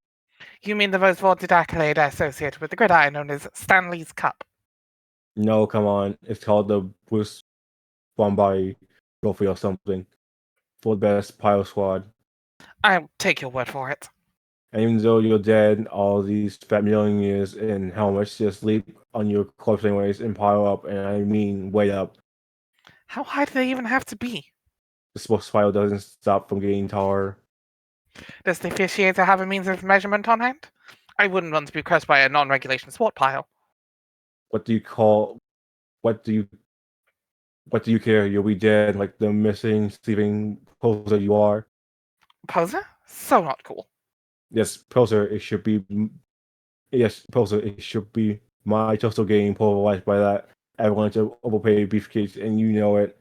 You mean the most vaunted accolade associated with the gridiron known as Stanley's Cup? No, come on. It's called the Bruce Bombay Trophy or something for the best pilot squad. I'll take your word for it. And even though you're dead, all these fat millionaires in helmets just leap on your corpse anyways and pile up, and I mean way up. How high do they even have to be? The sports pile doesn't stop from getting taller. Does the officiator have a means of measurement on hand? I wouldn't want to be crushed by a non-regulation sport pile. What do you call? What do you care? You'll be dead like the missing sleeping poser you are. Poser? So not cool. Yes, poser. It should be. Yes, poser. It should be my total getting polarized by that avalanche of overpaid beefcakes, and you know it.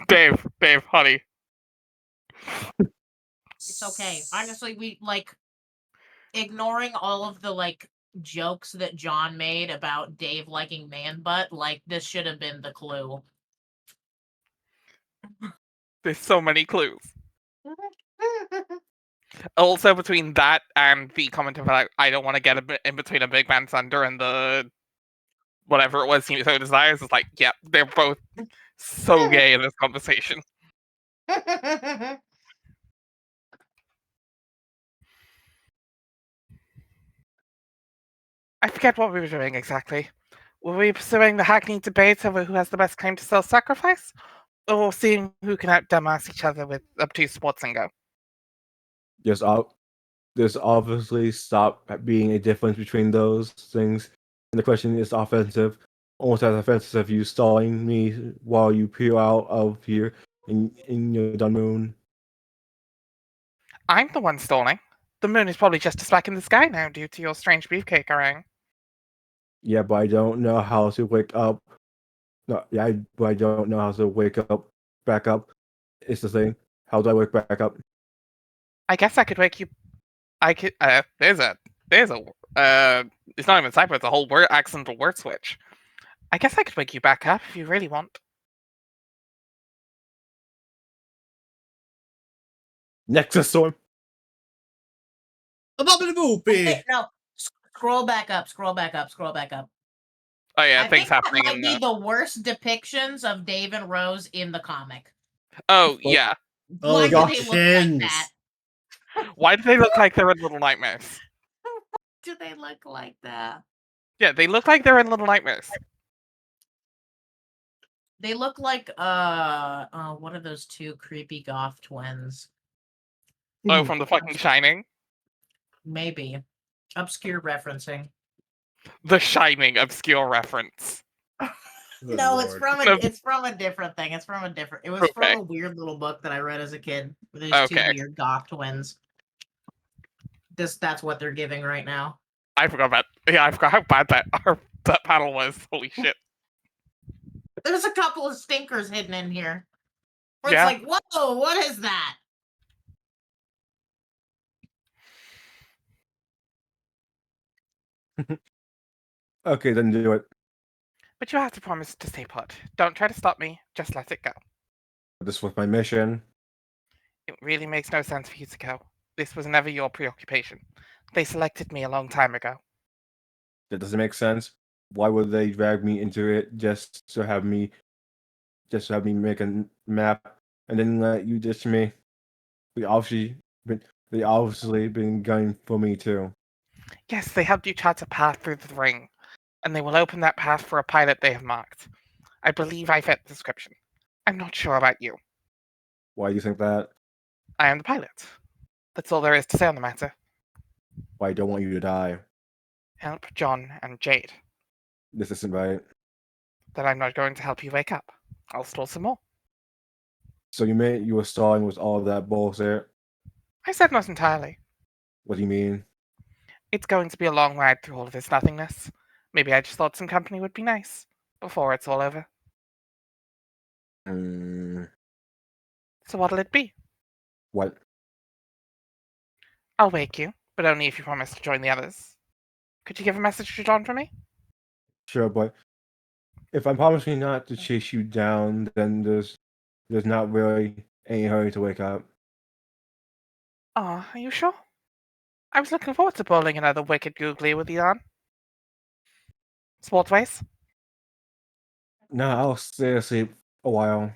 Dave, honey. It's okay. Honestly, we like ignoring all of the like jokes that John made about Dave liking man butt, like this should have been the clue. There's so many clues. Also, between that and the comment about I don't want to get in between a big man's thunder and the whatever it was he so desires, it's like, yeah, they're both so gay in this conversation. I forget what we were doing exactly. Were we pursuing the hackneyed debate over who has the best claim to self-sacrifice? Or seeing who can out-dumbass each other with obtuse sports lingo? There's obviously stop being a difference between those things, and the question is offensive, almost as offensive as you stalling me while you peel out of here in your dun moon. I'm the one stalling. The moon is probably just a speck in the sky now due to your strange beefcake harangue. Yeah, but I don't know how to wake up. No, yeah, but I don't know how to wake up, back up. It's the thing. How do I wake back up? I guess I could wake you. I could. There's a. It's not even a typo. It's a whole word accidental word switch. I guess I could wake you back up if you really want. Nexus Storm. I'm up in the movie. Wait, no, scroll back up. Scroll back up. Scroll back up. Oh yeah, I things think that happening might in be the. the worst depictions of Dave and Rose in the comic. Oh yeah. Oh, Why the do they look like chins. that? Why do they look like they're in Little Nightmares? Do they look like that? Yeah, they look like they're in Little Nightmares. They look like one of those two creepy goth twins. Oh, from the fucking Shining. Maybe. Obscure referencing. The Shining obscure reference. Good No, Lord. it's from No. a different thing. It's from a different. It was Okay. from a weird little book that I read as a kid. With these two Okay. weird goth twins. That's what they're giving right now. I forgot about. Yeah, I forgot how bad that panel was. Holy shit. There's a couple of stinkers hidden in here. Where Yeah. it's like, whoa, what is that? Okay, then do it. But you have to promise to stay put. Don't try to stop me. Just let it go. This was my mission. It really makes no sense for you to go. This was never your preoccupation. They selected me a long time ago. That doesn't make sense. Why would they drag me into it just to have me make a map and then let you ditch me? They obviously been gunning for me too. Yes, they helped you chart a path through the ring, and they will open that path for a pilot they have marked. I believe I fit the description. I'm not sure about you. Why do you think that? I am the pilot. That's all there is to say on the matter. Why I don't want you to die. Help John and Jade. This isn't right. Then I'm not going to help you wake up. I'll stall some more. So you meant you were stalling with all of that bullshit? I said not entirely. What do you mean? It's going to be a long ride through all of this nothingness. Maybe I just thought some company would be nice before it's all over. Hmm. So what'll it be? What? I'll wake you, but only if you promise to join the others. Could you give a message to John for me? Sure, but if I'm promising not to chase you down, then there's not really any hurry to wake up. Aw, are you sure? I was looking forward to bowling another wicked googly with you on. Sportsways? Nah, I'll stay asleep a while.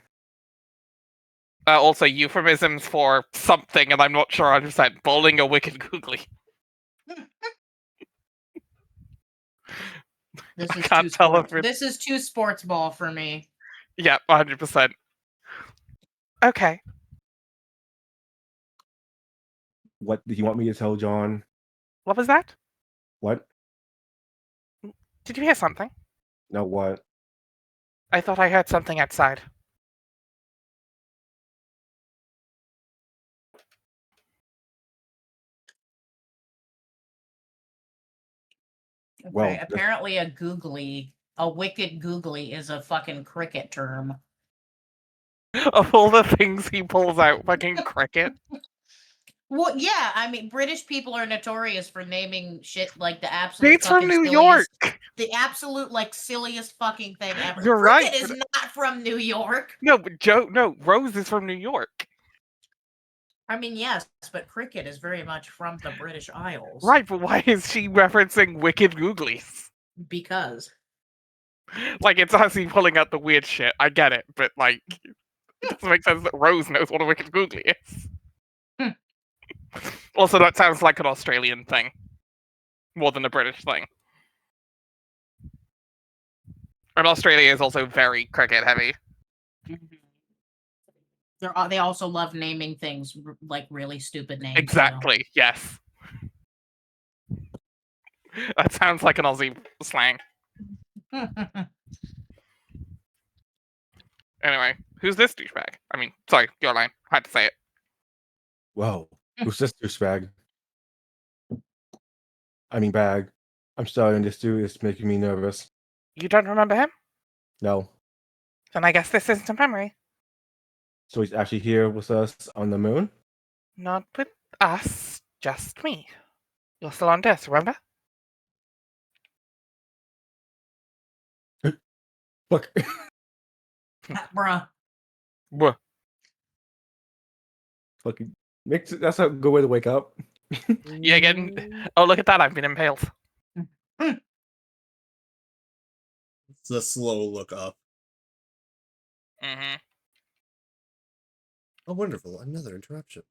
Also, euphemisms for something, and I'm not sure 100%. Bowling a wicked googly. This I is can't tell if it's... This is too sports ball for me. Yeah, 100%. Okay. What did you want me to tell John? What was that? What? Did you hear something? No, what? I thought I heard something outside. Okay, Well, apparently a wicked googly is a fucking cricket term. Of all the things he pulls out, fucking cricket. Well, yeah, I mean, British people are notorious for naming shit like the absolute It's from fucking New silliest, York! the absolute like silliest fucking thing ever. You're Cricket right, is but- not from New York. No, but Rose is from New York. I mean, yes, but cricket is very much from the British Isles. Right, but why is she referencing wicked googlies? Because. Like, it's Ozzy pulling out the weird shit. I get it, but, like, it doesn't make sense that Rose knows what a wicked googly is. Also, that sounds like an Australian thing. More than a British thing. And Australia is also very cricket heavy. They also love naming things like really stupid names. Exactly, yes. That sounds like an Aussie slang. Anyway, who's this douchebag? I mean, sorry, your line. I had to say it. Whoa, who's this douchebag? I mean, bag. I'm starting this dude is making me nervous. You don't remember him? No. Then I guess this isn't a memory. So he's actually here with us on the moon? Not with us, just me. You're still on Earth, remember? Look. Bruh. Bruh. Fucking that's a good way to wake up. Yeah, again. Oh, look at that, I've been impaled. It's a slow look up. Mm-hmm. Oh, wonderful. Another interruption.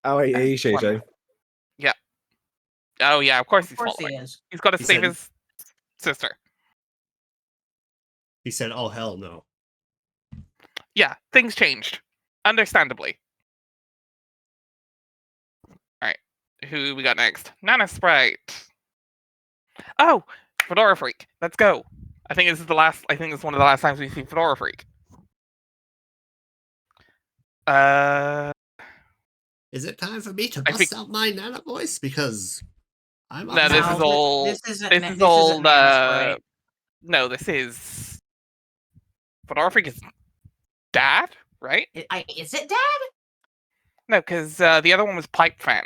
Oh, hey, Shay Shay. Yeah. Oh, yeah, of course he's Of course following. he is. He's got to He save said- his sister. He said, oh, hell no. Yeah, things changed. Understandably. Alright. Who we got next? Nana Sprite. Oh! Fedora Freak. Let's go. I think this is one of the last times we see Fedora Freak. Is it time for me to I bust think- out my Nana voice? Because I'm No, this is all. This isn't. This This is isn't all. Nana Sprite. No, this is Fedora Freak is Dad, right? Is it Dad? No, because the other one was Pipe Fan.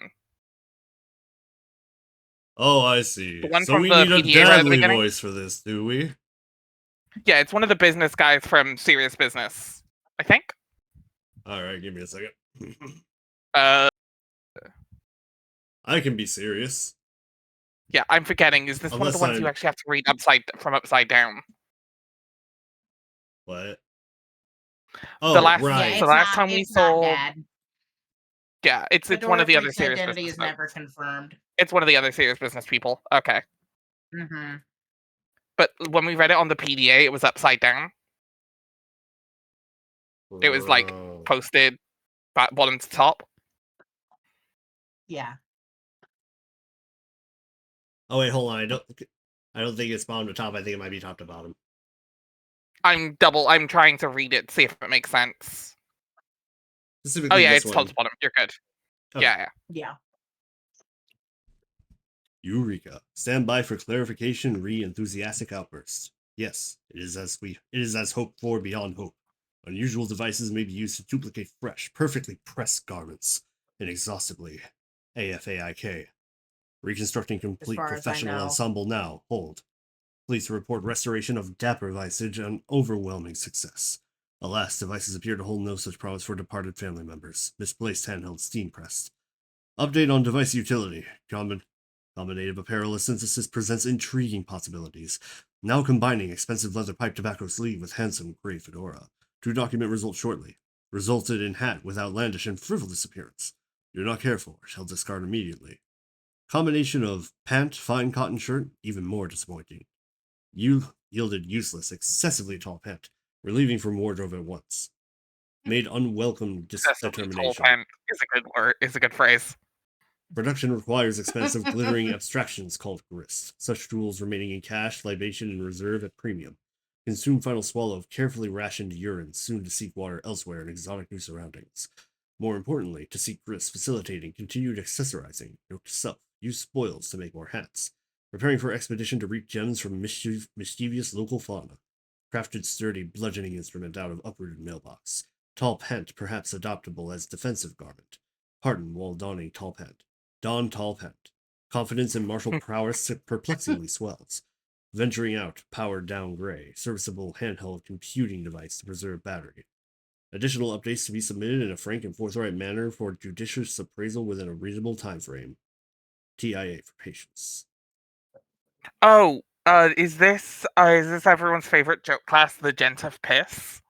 Oh, I see. The one So from we the need a PDA right at the dadly beginning? voice for this, do we? Yeah, it's one of the business guys from Serious Business, I think. Alright, give me a second. Uh, I can be serious. yeah, I'm forgetting. Is this one of the Unless ones you I'm- actually have to read upside down? What? The Oh, last, right. So last time we it's not saw, Dad. yeah, it's one Fedora of the other Freak's Serious identity Business. is never confirmed. It's one of the other Serious Business people. Okay, Mm-hmm. but when we read it on the PDA, it was upside down. It was like Oh. posted bottom to top. Yeah. Oh wait, hold on. I don't think it's bottom to top. I think it might be top to bottom. I'm trying to read it, see if it makes sense. Specifically Oh yeah, this it's one. top to bottom. You're good. Okay. Yeah. Yeah. Eureka. Stand by for clarification re-enthusiastic outburst. Yes, it is as hoped for beyond hope. Unusual devices may be used to duplicate fresh, perfectly pressed garments. Inexhaustibly. AFAIK. Reconstructing complete far as I professional know. ensemble now. Hold. Please report restoration of dapper visage and overwhelming success. Alas, devices appear to hold no such promise for departed family members. Misplaced handheld steam pressed. Update on device utility. Combinative apparel synthesis presents intriguing possibilities. Now combining expensive leather pipe tobacco sleeve with handsome gray fedora. To document results shortly. Resulted in hat with outlandish and frivolous appearance. Do not care for, shall discard immediately. Combination of pant, fine cotton shirt, even more disappointing. Yielded useless, excessively tall pant, relieving from wardrobe at once. Made unwelcome Excessively tall determination. pant is a good word. Is a good phrase. Production requires expensive glittering abstractions called grist. Such tools remaining in cache, libation, and reserve at premium. Consume final swallow of carefully rationed urine, soon to seek water elsewhere in exotic new surroundings. More importantly, to seek grist facilitating continued accessorizing. Note to self, use spoils to make more hats. Preparing for expedition to reap gems from mischievous local fauna. Crafted sturdy bludgeoning instrument out of uprooted mailbox. Tall pant perhaps adoptable as defensive garment. Pardon while donning tall pant. Don tall pant. Confidence in martial prowess perplexingly swells. Venturing out, powered down gray. Serviceable handheld computing device to preserve battery. Additional updates to be submitted in a frank and forthright manner for judicious appraisal within a reasonable time frame. TIA for patience. Oh, is this everyone's favorite joke class, the Gent of Piss?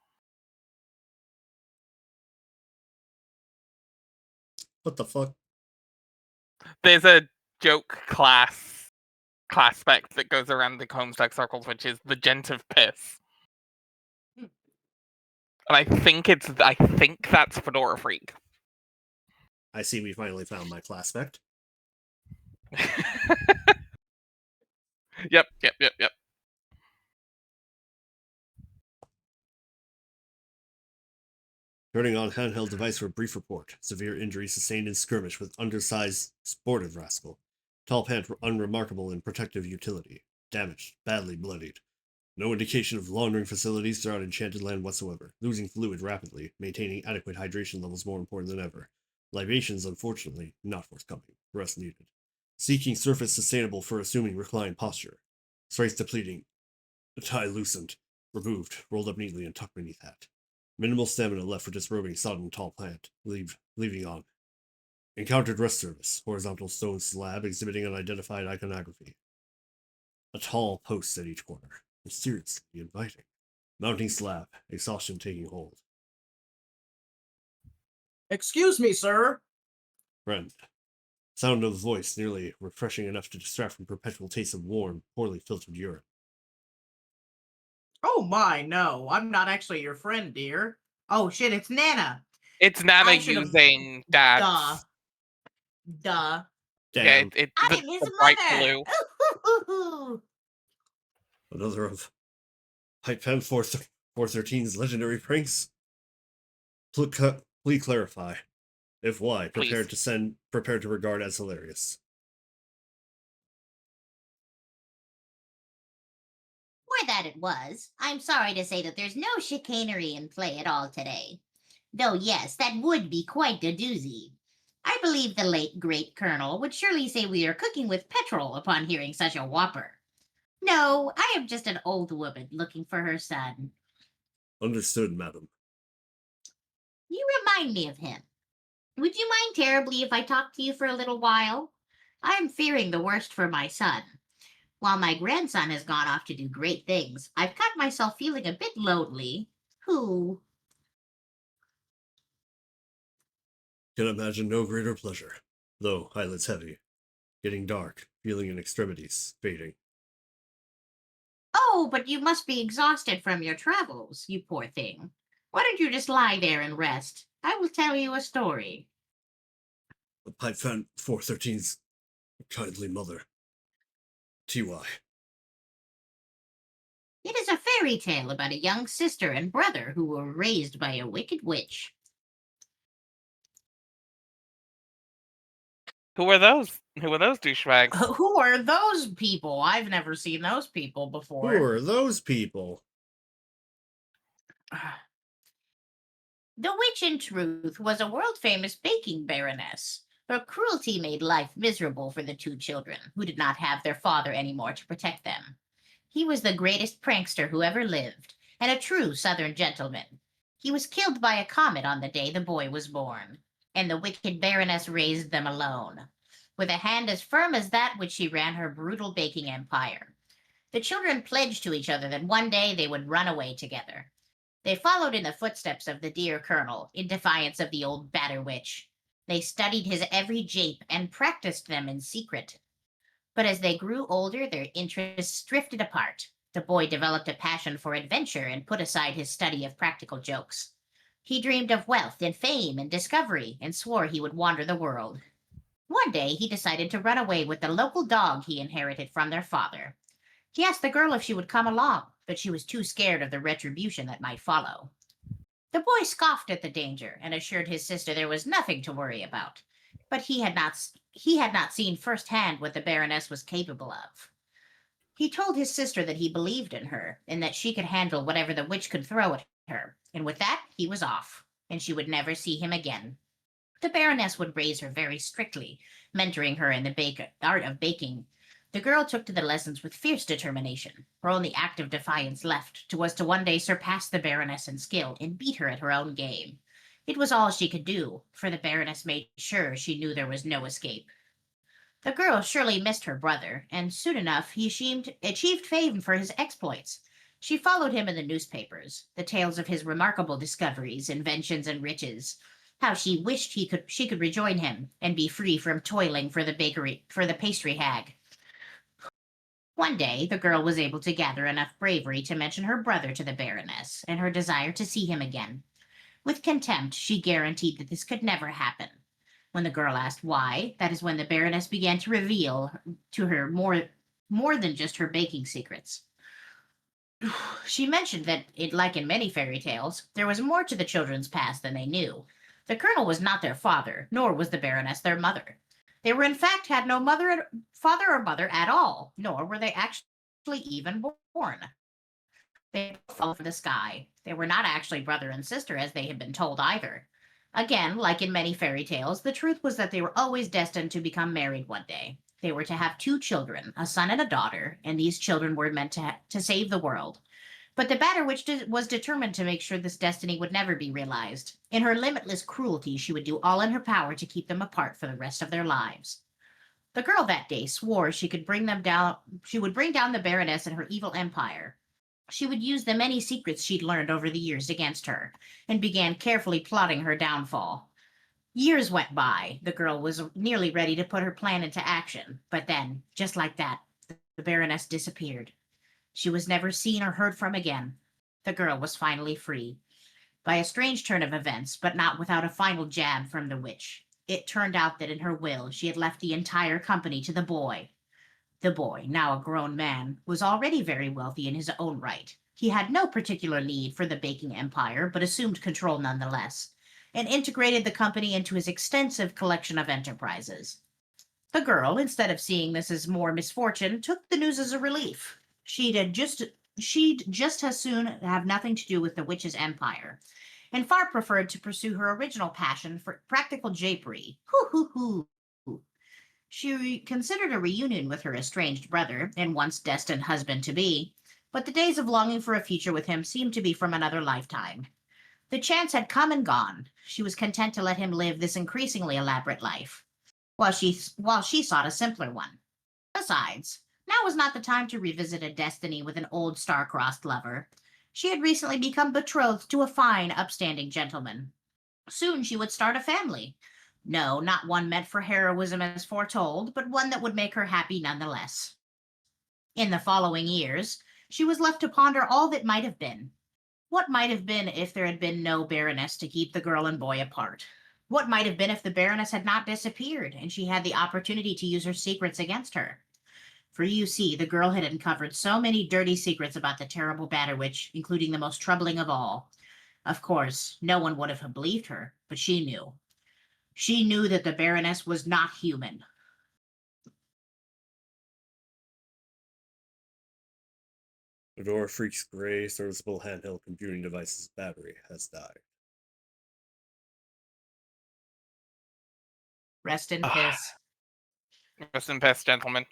What the fuck? There's a joke class spec that goes around the Comstock circles, which is the Gent of Piss. And I think that's Fedora Freak. I see we finally found my class spec. Yep. Turning on handheld device for brief report. Severe injury sustained in skirmish with undersized sportive rascal. Tall pant unremarkable in protective utility. Damaged, badly bloodied. No indication of laundering facilities throughout Enchanted Land whatsoever. Losing fluid rapidly. Maintaining adequate hydration levels more important than ever. Libations, unfortunately, not forthcoming. Rest needed. Seeking surface sustainable for assuming reclined posture. Strength depleting. Tie loosened. Removed. Rolled up neatly and tucked beneath hat. Minimal stamina left for disrobing sodden tall plant. Leaving on. Encountered rest service. Horizontal stone slab exhibiting unidentified iconography. A tall post at each corner. Mysteriously inviting. Mounting slab. Exhaustion taking hold. Excuse me, sir. Friend. Sound of the voice nearly refreshing enough to distract from perpetual taste of warm, poorly filtered urine. Oh my, no. I'm not actually your friend, dear. Oh shit, it's Nana. It's Nana I should've- using Dad's. Duh. Yeah, Damn. I'm the his bright mother. blue. Another of Pipe Pen 413's legendary pranks. Please clarify. If why, prepared to regard as hilarious. that it was. I'm sorry to say that there's no chicanery in play at all today. Though, yes, that would be quite a doozy. I believe the late great Colonel would surely say we are cooking with petrol upon hearing such a whopper. No, I am just an old woman looking for her son. Understood, madam. You remind me of him. Would you mind terribly if I talked to you for a little while? I am fearing the worst for my son. While my grandson has gone off to do great things, I've caught myself feeling a bit lonely. Who? Can imagine no greater pleasure. Though, eyelids heavy. Getting dark, feeling in extremities, fading. Oh, but you must be exhausted from your travels, you poor thing. Why don't you just lie there and rest? I will tell you a story. I found 413's kindly mother. T.Y. It is a fairy tale about a young sister and brother who were raised by a wicked witch. Who are those? Who are those douchebags? Who are those people? I've never seen those people Who before. are those people? The witch, in truth, was a world famous baking baroness. Her cruelty made life miserable for the two children, who did not have their father anymore to protect them. He was the greatest prankster who ever lived, and a true Southern gentleman. He was killed by a comet on the day the boy was born, and the wicked baroness raised them alone, with a hand as firm as that which she ran her brutal baking empire. The children pledged to each other that one day they would run away together. They followed in the footsteps of the dear colonel, in defiance of the old batter witch. They studied his every jape and practiced them in secret. But as they grew older, their interests drifted apart. The boy developed a passion for adventure and put aside his study of practical jokes. He dreamed of wealth and fame and discovery and swore he would wander the world. One day, he decided to run away with the local dog he inherited from their father. He asked the girl if she would come along, but she was too scared of the retribution that might follow. The boy scoffed at the danger and assured his sister there was nothing to worry about, but he had not seen firsthand what the Baroness was capable of. He told his sister that he believed in her and that she could handle whatever the witch could throw at her, and with that he was off, and she would never see him again. The Baroness would raise her very strictly, mentoring her in the art of baking. The girl took to the lessons with fierce determination. Her only act of defiance left was to one day surpass the Baroness in skill and beat her at her own game. It was all she could do, for the Baroness made sure she knew there was no escape. The girl surely missed her brother, and soon enough he achieved fame for his exploits. She followed him in the newspapers, the tales of his remarkable discoveries, inventions, and riches. How she wished she could rejoin him and be free from toiling for the pastry hag. One day, the girl was able to gather enough bravery to mention her brother to the Baroness and her desire to see him again. With contempt, she guaranteed that this could never happen. When the girl asked why, that is when the Baroness began to reveal to her more than just her baking secrets. She mentioned that, like in many fairy tales, there was more to the children's past than they knew. The colonel was not their father, nor was the Baroness their mother. They were in fact had no father or mother at all, nor were they actually even born. They fell from the sky. They were not actually brother and sister as they had been told either. Again, like in many fairy tales, the truth was that they were always destined to become married one day. They were to have two children, a son and a daughter, and these children were meant to save the world. But the Batter Witch was determined to make sure this destiny would never be realized. In her limitless cruelty, she would do all in her power to keep them apart for the rest of their lives. The girl that day swore she would bring down the Baroness and her evil empire. She would use the many secrets she'd learned over the years against her, and began carefully plotting her downfall. Years went by. The girl was nearly ready to put her plan into action, but then, just like that, the Baroness disappeared. She was never seen or heard from again. The girl was finally free. By a strange turn of events, but not without a final jab from the witch. It turned out that in her will, she had left the entire company to the boy. The boy, now a grown man, was already very wealthy in his own right. He had no particular need for the baking empire, but assumed control nonetheless, and integrated the company into his extensive collection of enterprises. The girl, instead of seeing this as more misfortune, took the news as a relief. She had just she'd just as soon have nothing to do with the witch's empire, and far preferred to pursue her original passion for practical japery. Hoo hoo hoo. Considered a reunion with her estranged brother and once destined husband to be, but the days of longing for a future with him seemed to be from another lifetime. The chance had come and gone. She was content to let him live this increasingly elaborate life, while she sought a simpler one. Besides, now was not the time to revisit a destiny with an old star-crossed lover. She had recently become betrothed to a fine, upstanding gentleman. Soon she would start a family. No, not one meant for heroism as foretold, but one that would make her happy nonetheless. In the following years, she was left to ponder all that might have been. What might have been if there had been no Baroness to keep the girl and boy apart? What might have been if the Baroness had not disappeared and she had the opportunity to use her secrets against her? For you see, the girl had uncovered so many dirty secrets about the terrible Batterwitch, including the most troubling of all. Of course, no one would have believed her, but she knew. She knew that the Baroness was not human. Fedora Freak's gray serviceable handheld computing device's battery has died. Rest in Ah. peace. Rest in peace, gentlemen.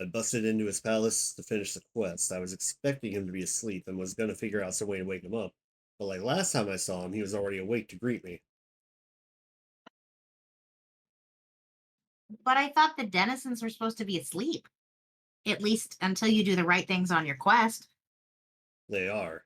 I busted into his palace to finish the quest. I was expecting him to be asleep and was going to figure out some way to wake him up. But like last time I saw him, he was already awake to greet me. But I thought the denizens were supposed to be asleep. At least until you do the right things on your quest. They are.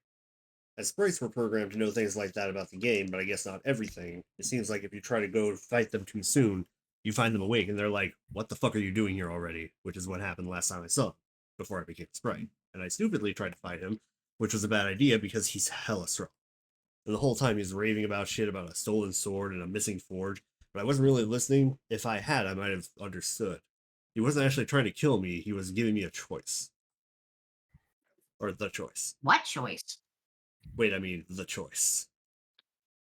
As sprites were programmed to know things like that about the game, but I guess not everything. It seems like if you try to go fight them too soon, you find them awake and they're like, "What the fuck are you doing here already?" Which is what happened last time I saw him, before I became a sprite. And I stupidly tried to fight him, which was a bad idea because he's hella strong. And the whole time he's raving about shit about a stolen sword and a missing forge, but I wasn't really listening. If I had, I might have understood. He wasn't actually trying to kill me, he was giving me a choice. Or the choice. What choice? Wait, I mean the choice.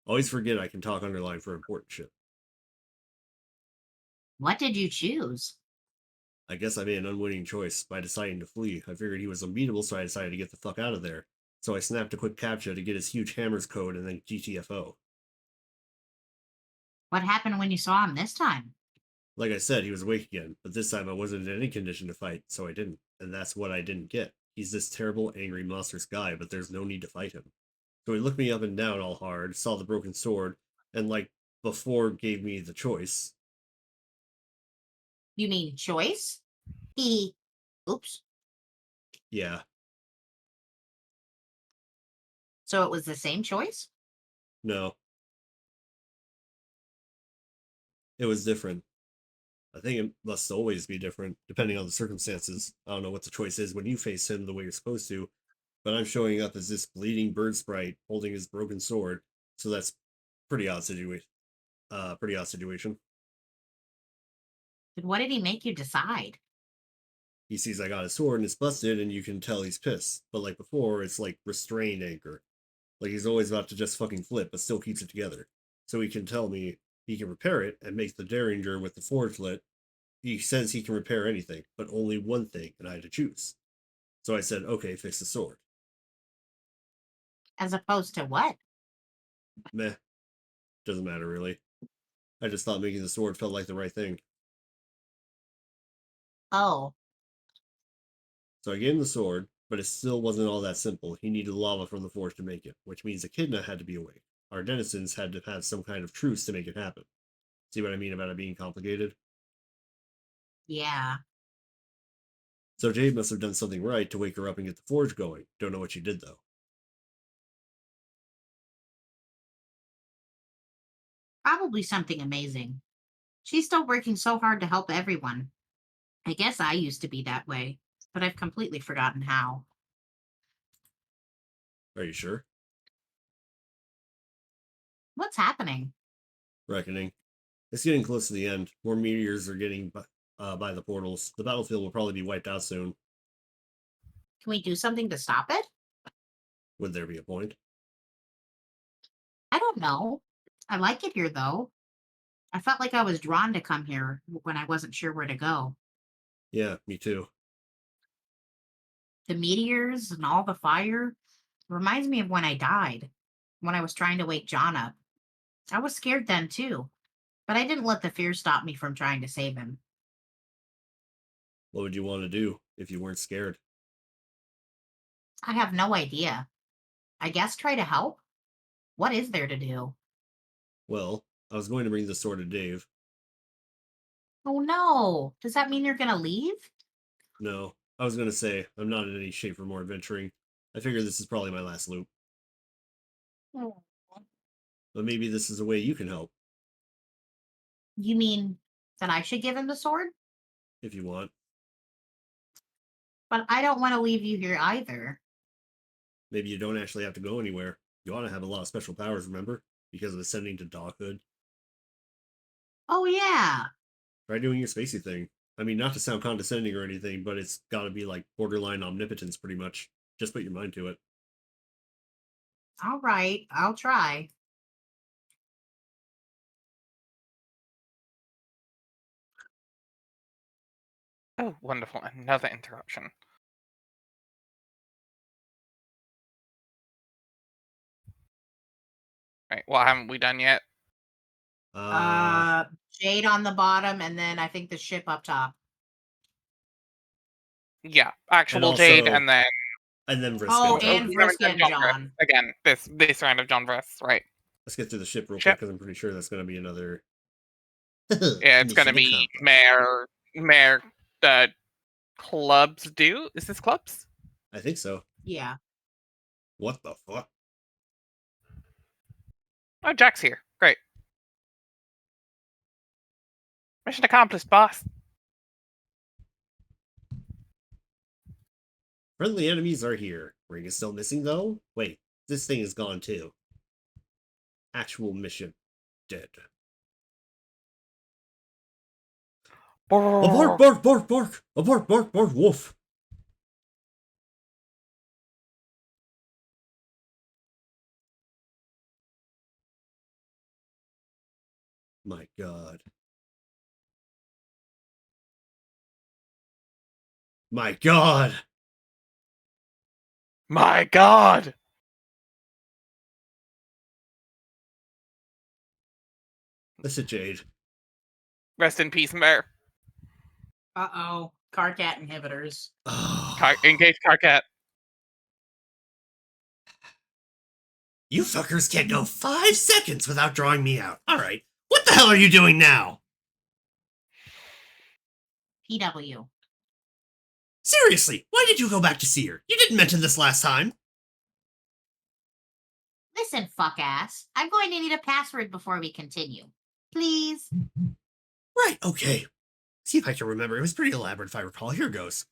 Always forget I can talk underline for important shit. What did you choose? I guess I made an unwitting choice by deciding to flee. I figured he was unbeatable, so I decided to get the fuck out of there. So I snapped a quick captcha to get his huge hammer's code and then GTFO. What happened when you saw him this time? Like I said, he was awake again, but this time I wasn't in any condition to fight, so I didn't. And that's what I didn't get. He's this terrible, angry, monstrous guy, but there's no need to fight him. So he looked me up and down all hard, saw the broken sword, and like before gave me the choice. You mean choice? Oops. Yeah, So it was the same choice? no. It was different. I think it must always be different, depending on the circumstances. I don't know what the choice is when you face him the way you're supposed to, but I'm showing up as this bleeding bird sprite holding his broken sword, so that's pretty odd situation. Pretty odd situation. But what did he make you decide? He sees I got his sword and it's busted, and you can tell he's pissed. But like before, it's like restrained anger. Like he's always about to just fucking flip, but still keeps it together. So he can tell me he can repair it and make the Derringer with the forge lit. He says he can repair anything, but only one thing, and I had to choose. So I said, okay, fix the sword. As opposed to what? Meh. Doesn't matter really. I just thought making the sword felt like the right thing. Oh, So I gave him the sword, but it still wasn't all that simple. He needed lava from the forge to make it, which means Echidna had to be awake. Our denizens had to have some kind of truce to make it happen. See what I mean about it being complicated? yeah. So Jade must have done something right to wake her up and get the forge going. Don't know what she did though. Probably something amazing. She's still working so hard to help everyone. I guess I used to be that way, but I've completely forgotten how. Are you sure? What's happening? Reckoning. It's getting close to the end. More meteors are getting by the portals. The battlefield will probably be wiped out soon. Can we do something to stop it? Would there be a point? I don't know. I like it here, though. I felt like I was drawn to come here when I wasn't sure where to go. Yeah, me too. The meteors and all the fire reminds me of when I died, when I was trying to wake John up. I was scared then, too, but I didn't let the fear stop me from trying to save him. What would you want to do if you weren't scared? I have no idea. I guess try to help? What is there to do? Well, I was going to bring the sword to Dave. Oh no. Does that mean you're gonna leave? No, I was going to say, I'm not in any shape for more adventuring. I figure this is probably my last loop. But maybe this is a way you can help, You mean that I should give him the sword? if you want. But I don't want to leave you here either. Maybe you don't actually have to go anywhere. You ought to have a lot of special powers, remember? Because of ascending to doghood. Oh yeah. Try doing your spacey thing. I mean, not to sound condescending or anything, but it's gotta be like borderline omnipotence pretty much. Just put your mind to it. All right, I'll try. Oh, wonderful. Another interruption. Right, what haven't we done yet? Jade on the bottom, and then I think the ship up top. Yeah, actual also- Jade, and then And then risk Oh, it. and we haven't done Vriska and Vriss. John. Again, this round of John Vriss, right? Let's get through the ship real Ship. quick because I'm pretty sure that's gonna be another. Yeah, it's gonna Mission be accomplished. Mayor clubs do? Is this clubs? I think so. Yeah. What the fuck? Oh, Jack's here. Great. Mission accomplished, boss. Friendly enemies are here. Ring is still missing though? Wait, this thing is gone too. Actual mission. Dead. A bark, bark, bark, bark! A bark, bark, bark, woof! My god. My god! My God! Listen, Jade. Rest in peace, Mayor. Uh-oh. Carcat inhibitors. Engage Carcat. You fuckers can't go 5 seconds without drawing me out. Alright, what the hell are you doing now? PW. Seriously, why did you go back to see her? You didn't mention this last time. Listen, fuck ass. I'm going to need a password before we continue. Please. Right, okay. See if I can remember. It was pretty elaborate if I recall. Here goes.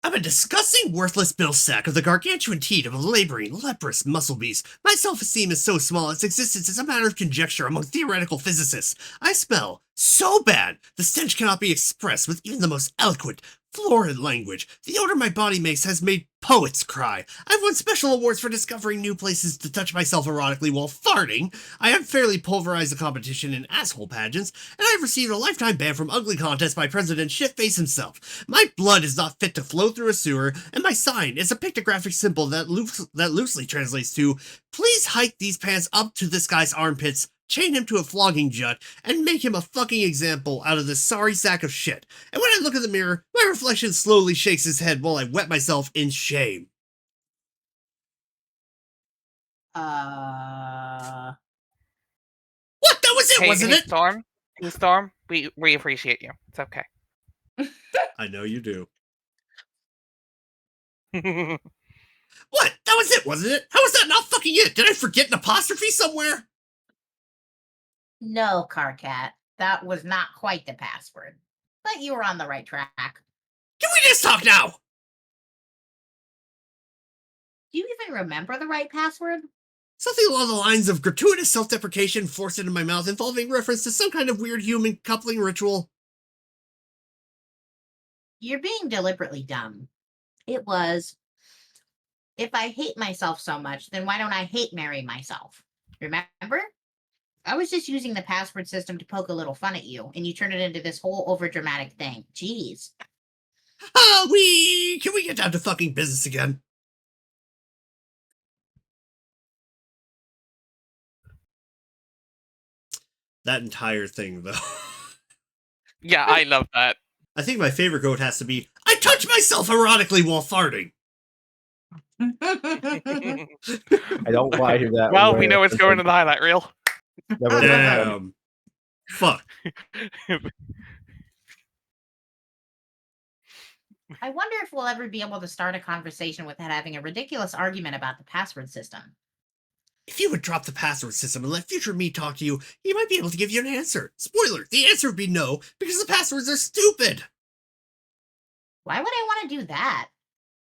I'm a disgusting, worthless bill sack of the gargantuan teat of a laboring, leprous muscle beast. My self-esteem is so small its existence is a matter of conjecture among theoretical physicists. I smell so bad, the stench cannot be expressed with even the most eloquent, florid language. The odor my body makes has made poets cry. I've won special awards for discovering new places to touch myself erotically while farting. I unfairly pulverized the competition in asshole pageants, and I've received a lifetime ban from ugly contests by President Shitface himself. My blood is not fit to flow through a sewer, and my sign is a pictographic symbol that loosely translates to, please hike these pants up to this guy's armpits, chain him to a flogging jut, and make him a fucking example out of this sorry sack of shit. And when I look in the mirror, my reflection slowly shakes his head while I wet myself in shame. Uh. What? That was it, wasn't hey, it? Storm. Hey, Storm. We appreciate you. It's okay. I know you do. Hey, What? That was it, wasn't it? How was that not fucking it? Did I forget an apostrophe somewhere? No, Carcat. That was not quite the password. But you were on the right track. Can we just talk now? Do you even remember the right password? Something along the lines of gratuitous self-deprecation forced into my mouth involving reference to some kind of weird human coupling ritual. You're being deliberately dumb. It was If I hate myself so much, then why don't I hate Mary myself? Remember? I was just using the password system to poke a little fun at you, and you turned it into this whole overdramatic thing. Jeez. Can we get down to fucking business again? That entire thing, though. Yeah, I love that. I think my favorite quote has to be, I touch myself erotically while farting. I don't want to hear that. Well, we where know it's it's going like, to the highlight reel. never let them- Damn. Fuck. I wonder if we'll ever be able to start a conversation without having a ridiculous argument about the password system. If you would drop the password system and let future me talk to you, he might be able to give you an answer. Spoiler, the answer would be no, because the passwords are stupid. Why would I want to do that?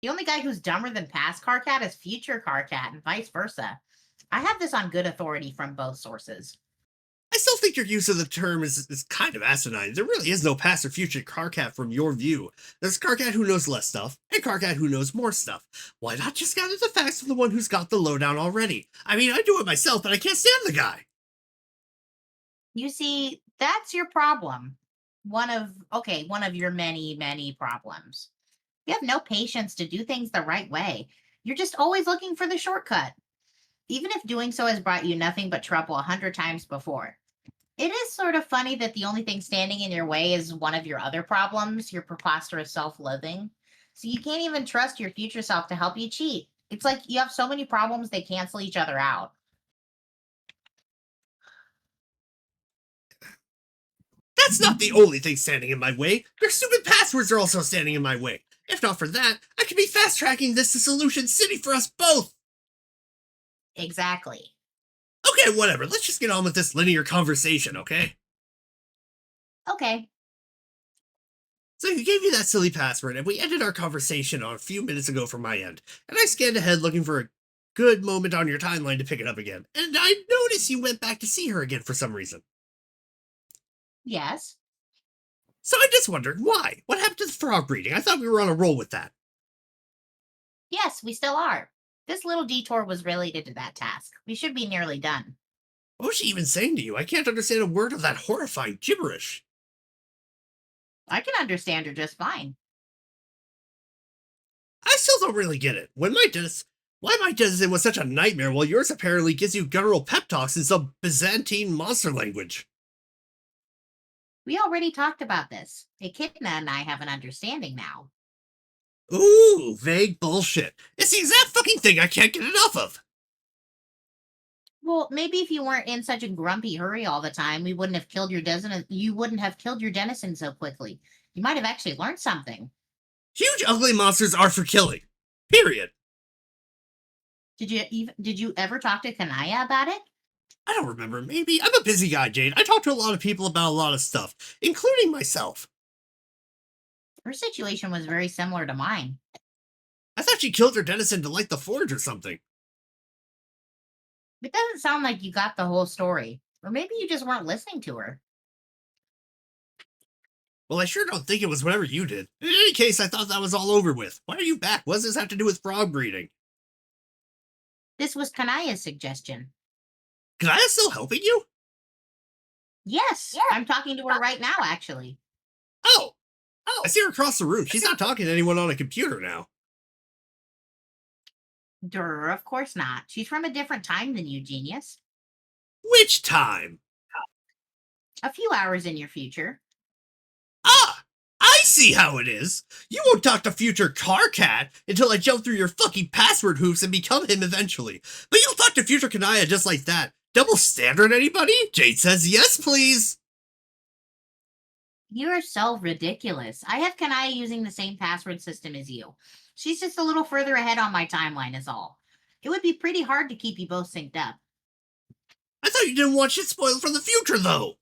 The only guy who's dumber than past Carcat is future Carcat, and vice versa. I have this on good authority from both sources. I still think your use of the term is kind of asinine. There really is no past or future Carcat from your view. There's Carcat who knows less stuff, and Carcat who knows more stuff. Why not just gather the facts from the one who's got the lowdown already? I mean, I do it myself, but I can't stand the guy. You see, that's your problem. One of your many, many problems. You have no patience to do things the right way. You're just always looking for the shortcut. Even if doing so has brought you nothing but trouble 100 times before. It is sort of funny that the only thing standing in your way is one of your other problems, your preposterous self-loathing. So you can't even trust your future self to help you cheat. It's like you have so many problems they cancel each other out. That's not the only thing standing in my way. Your stupid passwords are also standing in my way. If not for that, I could be fast-tracking this to Solution City for us both. Exactly. Okay, whatever. Let's just get on with this linear conversation, okay? Okay. So you gave me that silly password, and we ended our conversation on a few minutes ago from my end. And I scanned ahead looking for a good moment on your timeline to pick it up again. And I noticed you went back to see her again for some reason. Yes. So I just wondered, why? What happened to the frog breeding? I thought we were on a roll with that. Yes, we still are. This little detour was related to that task. We should be nearly done. What was she even saying to you? I can't understand a word of that horrifying gibberish. I can understand her just fine. I still don't really get it. Why my dentist was such a nightmare while yours apparently gives you guttural pep talks in some Byzantine monster language? We already talked about this. Echidna and I have an understanding now. Ooh, vague bullshit. It's the exact fucking thing I can't get enough of. Well, maybe if you weren't in such a grumpy hurry all the time, you wouldn't have killed your denizen so quickly. You might have actually learned something. Huge ugly monsters are for killing. Period. Did you ever talk to Kanaya about it? I don't remember, maybe. I'm a busy guy, Jade. I talk to a lot of people about a lot of stuff, including myself. Her situation was very similar to mine. I thought she killed her denizen to light the forge or something. It doesn't sound like you got the whole story. Or maybe you just weren't listening to her. Well, I sure don't think it was whatever you did. In any case, I thought that was all over with. Why are you back? What does this have to do with frog breeding? This was Kanaya's suggestion. Kanaya's still helping you? Yes, I'm talking to her right now, actually. Oh, I see her across the room. She's not talking to anyone on a computer now. Durr, of course not. She's from a different time than you, genius. Which time? A few hours in your future. Ah, I see how it is. You won't talk to future Carcat until I jump through your fucking password hoops and become him eventually. But you'll talk to future Kanaya just like that. Double standard, anybody? Jade says yes, please. You're so ridiculous. I have Kanaya using the same password system as you. She's just a little further ahead on my timeline is all. It would be pretty hard to keep you both synced up. I thought you didn't want shit spoiled from the future, though.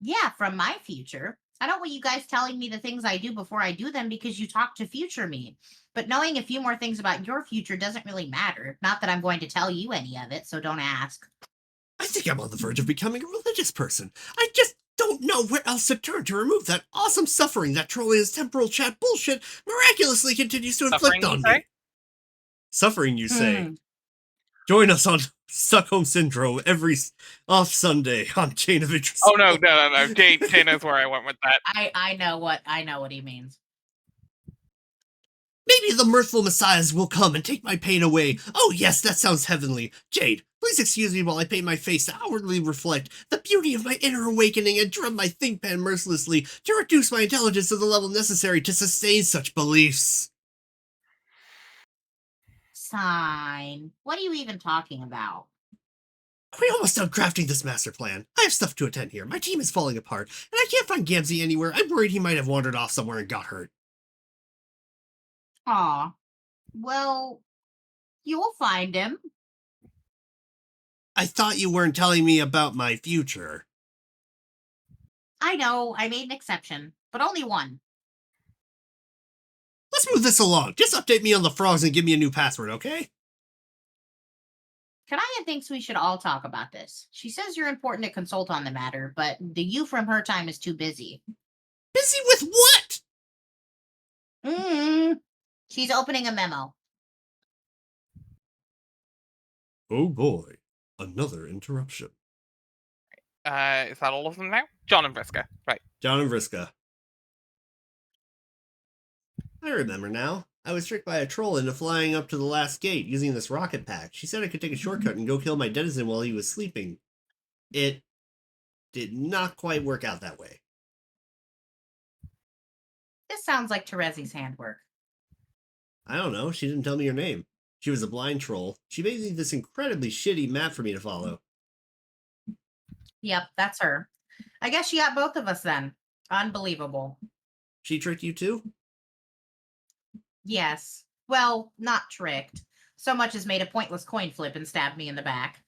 Yeah, from my future. I don't want you guys telling me the things I do before I do them because you talk to future me. But knowing a few more things about your future doesn't really matter. Not that I'm going to tell you any of it, so don't ask. I think I'm on the verge of becoming a religious person. I just don't know where else to turn to remove that awesome suffering that Trollia's temporal chat bullshit miraculously continues to inflict Suffering, on sorry? me. Suffering, you say? Hmm. Join us on Stuckhome Syndrome every off Sunday on Chain of Interest. Oh no. Jane knows where I went with that. I know what he means. Maybe the mirthful messiahs will come and take my pain away. Oh yes, that sounds heavenly. Jade, please excuse me while I paint my face to outwardly reflect the beauty of my inner awakening and drum my think pen mercilessly to reduce my intelligence to the level necessary to sustain such beliefs. Sign. What are you even talking about? Are we almost done crafting this master plan? I have stuff to attend here. My team is falling apart, and I can't find Gamzee anywhere. I'm worried he might have wandered off somewhere and got hurt. Aw. Well, you'll find him. I thought you weren't telling me about my future. I know, I made an exception, but only one. Let's move this along. Just update me on the frogs and give me a new password, okay? Kanaya thinks we should all talk about this. She says you're important to consult on the matter, but the you from her time is too busy. Busy with what? She's opening a memo. Oh boy, another interruption. Is that all of them now? John and Vriska. Right. John and Vriska. I remember now. I was tricked by a troll into flying up to the last gate using this rocket pack. She said I could take a shortcut and go kill my denizen while he was sleeping. It did not quite work out that way. This sounds like Terezi's handwork. I don't know. She didn't tell me her name. She was a blind troll. She made me this incredibly shitty map for me to follow. Yep, that's her. I guess she got both of us then. Unbelievable. She tricked you too? Yes. Well, not tricked. So much as made a pointless coin flip and stabbed me in the back.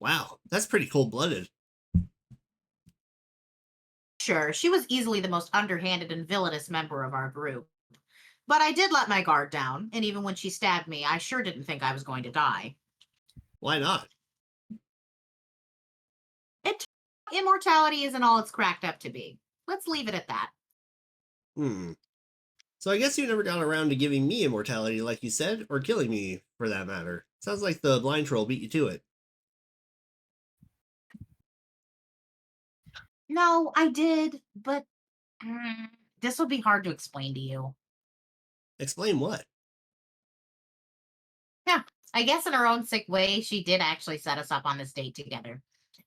Wow, that's pretty cold-blooded. Sure, she was easily the most underhanded and villainous member of our group. But I did let my guard down, and even when she stabbed me, I sure didn't think I was going to die. Why not? Immortality isn't all it's cracked up to be. Let's leave it at that. So I guess you never got around to giving me immortality like you said, or killing me, for that matter. Sounds like the blind troll beat you to it. No, I did, but this will be hard to explain to you. Explain what? Yeah, I guess in her own sick way, she did actually set us up on this date together.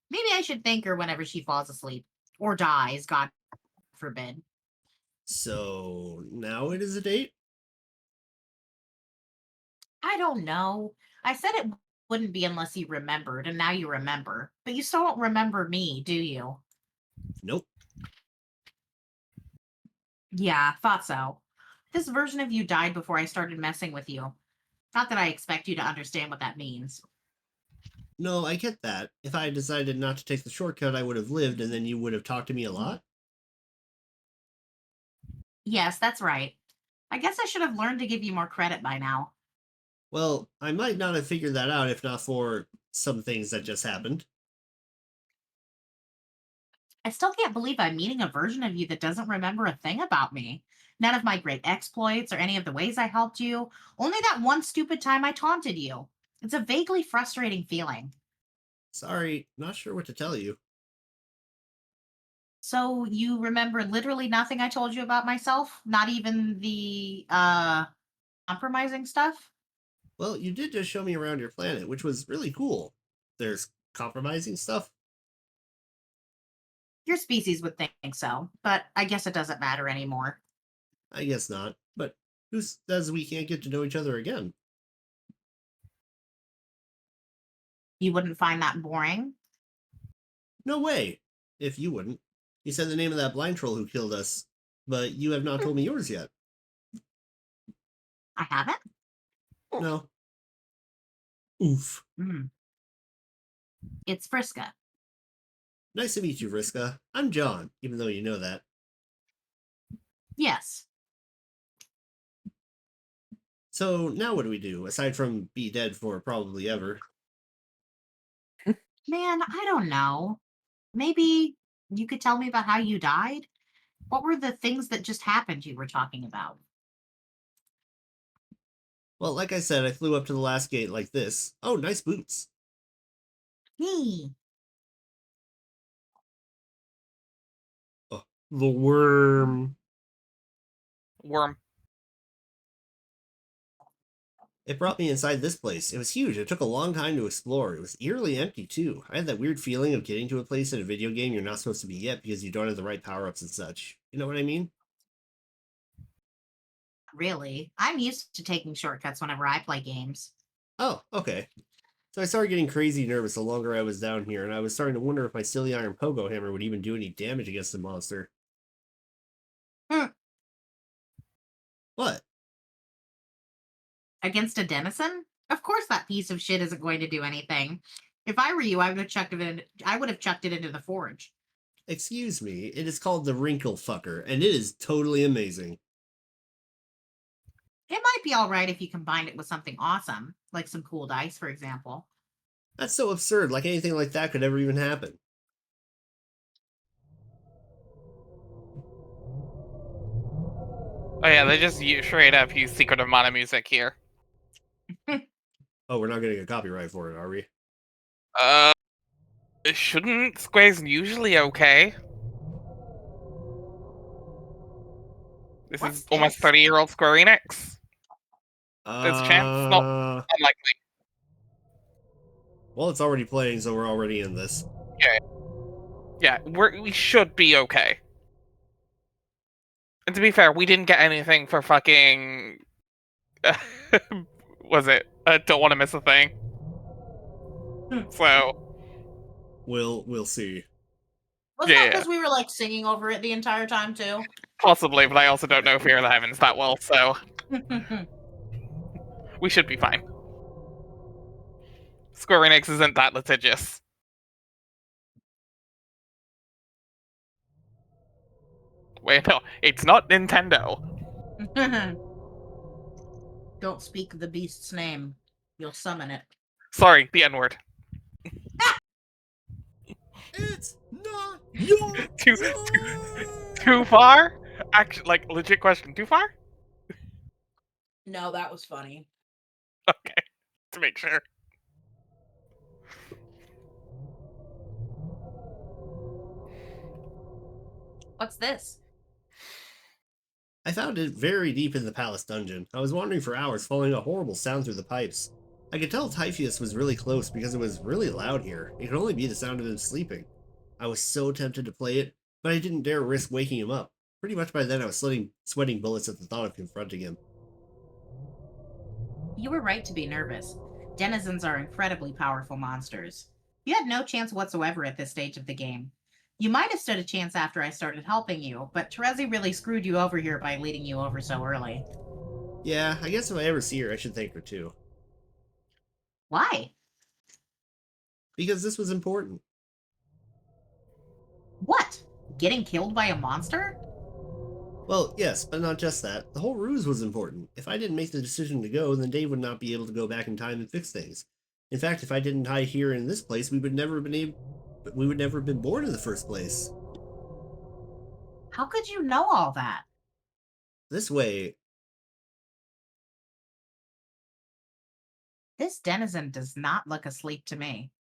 Maybe I should thank her whenever she falls asleep. Or dies, God forbid. So now it is a date? I don't know. I said it wouldn't be unless you remembered, and now you remember. But you still don't remember me, do you? Nope. Yeah, thought so. This version of you died before I started messing with you. Not that I expect you to understand what that means. No, I get that. If I had decided not to take the shortcut, I would have lived, and then you would have talked to me a lot? Yes, that's right. I guess I should have learned to give you more credit by now. Well, I might not have figured that out if not for some things that just happened. I still can't believe I'm meeting a version of you that doesn't remember a thing about me. None of my great exploits or any of the ways I helped you. Only that one stupid time I taunted you. It's a vaguely frustrating feeling. Sorry, not sure what to tell you. So you remember literally nothing I told you about myself? Not even the compromising stuff? Well, you did just show me around your planet, which was really cool. There's compromising stuff? Your species would think so, but I guess it doesn't matter anymore. I guess not, but who says we can't get to know each other again? You wouldn't find that boring? No way! If you wouldn't. You said the name of that blind troll who killed us, but you have not told me yours yet. I haven't? No. Oof. It's Friska. Nice to meet you, Vriska. I'm John, even though you know that. Yes. So now what do we do, aside from be dead for probably ever? Man, I don't know. Maybe you could tell me about how you died? What were the things that just happened you were talking about? Well, like I said, I flew up to the last gate like this. Oh, nice boots. Hey. Oh, the worm. Worm. It brought me inside this place. It was huge. It took a long time to explore. It was eerily empty, too. I had that weird feeling of getting to a place in a video game you're not supposed to be yet because you don't have the right power-ups and such. You know what I mean? Really? I'm used to taking shortcuts whenever I play games. Oh, okay. So I started getting crazy nervous the longer I was down here, and I was starting to wonder if my silly iron pogo hammer would even do any damage against the monster. Hmm. What? Against a denizen? Of course that piece of shit isn't going to do anything. If I were you, I would have chucked it into the forge. Excuse me, it is called the Wrinkle Fucker, and it is totally amazing. It might be all right if you combined it with something awesome, like some cool dice, for example. That's so absurd, like anything like that could ever even happen. Oh yeah, they just straight up use Secret of Mana music here. Oh, we're not getting a copyright for it, are we? Shouldn't Square's usually okay? This What's is almost this? 30-year-old Square Enix. There's a chance, not unlikely. Well, it's already playing, so we're already in this. Yeah, we should be okay. And to be fair, we didn't get anything for fucking... was it? Don't want to miss a thing. So... We'll see. Wasn't that Yeah. because we were like singing over it the entire time too? Possibly, but I also don't know Fear of the Heavens that well, so we should be fine. Square Enix isn't that litigious. Wait, no, it's not Nintendo. Don't speak the beast's name. You'll summon it. Sorry, the N-word. It's not your Too far? Actually, like, legit question, too far? No, that was funny. Okay, to make sure. What's this? I found it very deep in the palace dungeon. I was wandering for hours, following a horrible sound through the pipes. I could tell Typheus was really close because it was really loud here. It could only be the sound of him sleeping. I was so tempted to play it, but I didn't dare risk waking him up. Pretty much by then I was sweating bullets at the thought of confronting him. You were right to be nervous. Denizens are incredibly powerful monsters. You had no chance whatsoever at this stage of the game. You might have stood a chance after I started helping you, but Terezi really screwed you over here by leading you over so early. Yeah, I guess if I ever see her, I should thank her too. Why? Because this was important. What? Getting killed by a monster? Well, yes, but not just that. The whole ruse was important. If I didn't make the decision to go, then Dave would not be able to go back in time and fix things. In fact, if I didn't die here in this place, we would never have been born in the first place. How could you know all that? This way, This denizen does not look asleep to me.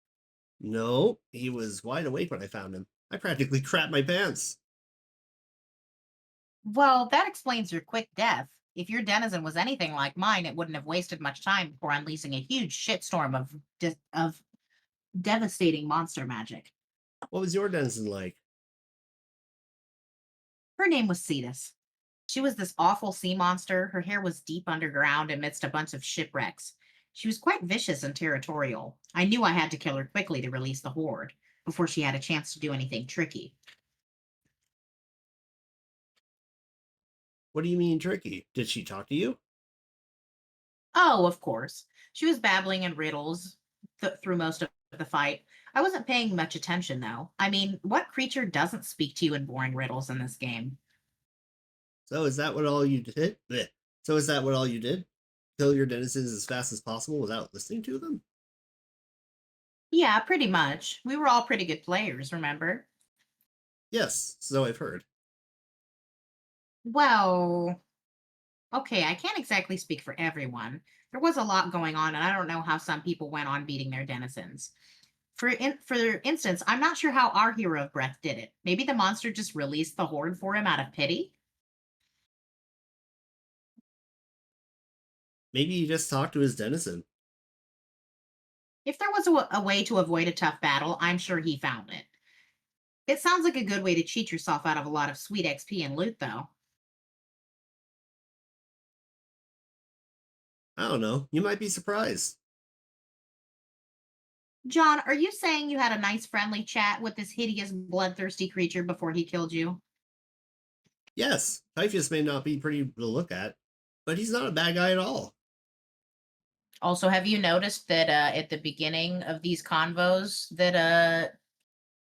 no, he was wide awake when I found him. I practically crapped my pants. Well, that explains your quick death. If your denizen was anything like mine, it wouldn't have wasted much time before unleashing a huge shitstorm of devastating monster magic. What was your denizen like? Her name was Cetus. She was this awful sea monster. Her hair was deep underground amidst a bunch of shipwrecks. She was quite vicious and territorial. I knew I had to kill her quickly to release the horde, before she had a chance to do anything tricky. What do you mean tricky? Did she talk to you? Oh, of course. She was babbling in riddles through most of the fight. I wasn't paying much attention, though. I mean, what creature doesn't speak to you in boring riddles in this game? So is that what all you did? Blech. So is that what all you did? Kill your denizens as fast as possible without listening to them? Yeah, pretty much. We were all pretty good players, remember? Yes, so I've heard. Well, Okay, I can't exactly speak for everyone. There was a lot going on, and I don't know how some people went on beating their denizens. For instance, I'm not sure how our hero of breath did it. Maybe the monster just released the horde for him out of pity? Maybe he just talked to his denizen. If there was a way to avoid a tough battle, I'm sure he found it. It sounds like a good way to cheat yourself out of a lot of sweet XP and loot, though. I don't know. You might be surprised. John, are you saying you had a nice friendly chat with this hideous bloodthirsty creature before he killed you? Yes, Typhus may not be pretty to look at, but he's not a bad guy at all. Also, have you noticed that at the beginning of these convos that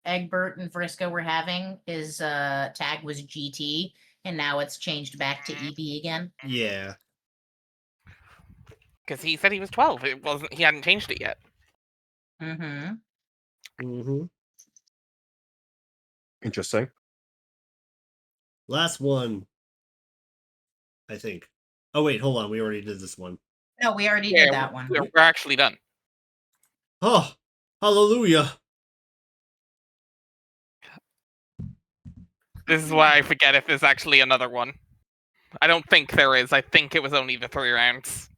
Egbert and Frisco were having, his tag was GT, and now it's changed back to EB again? Yeah. Because he said he was 12. It wasn't. He hadn't changed it yet. Mm-hmm. Mm-hmm. Interesting. Last one, I think. Oh wait, hold on. We already did this one. No, we already Yeah, did that one. We're actually done. Oh, hallelujah. This is why I forget if there's actually another one. I don't think there is. I think it was only the 3 rounds.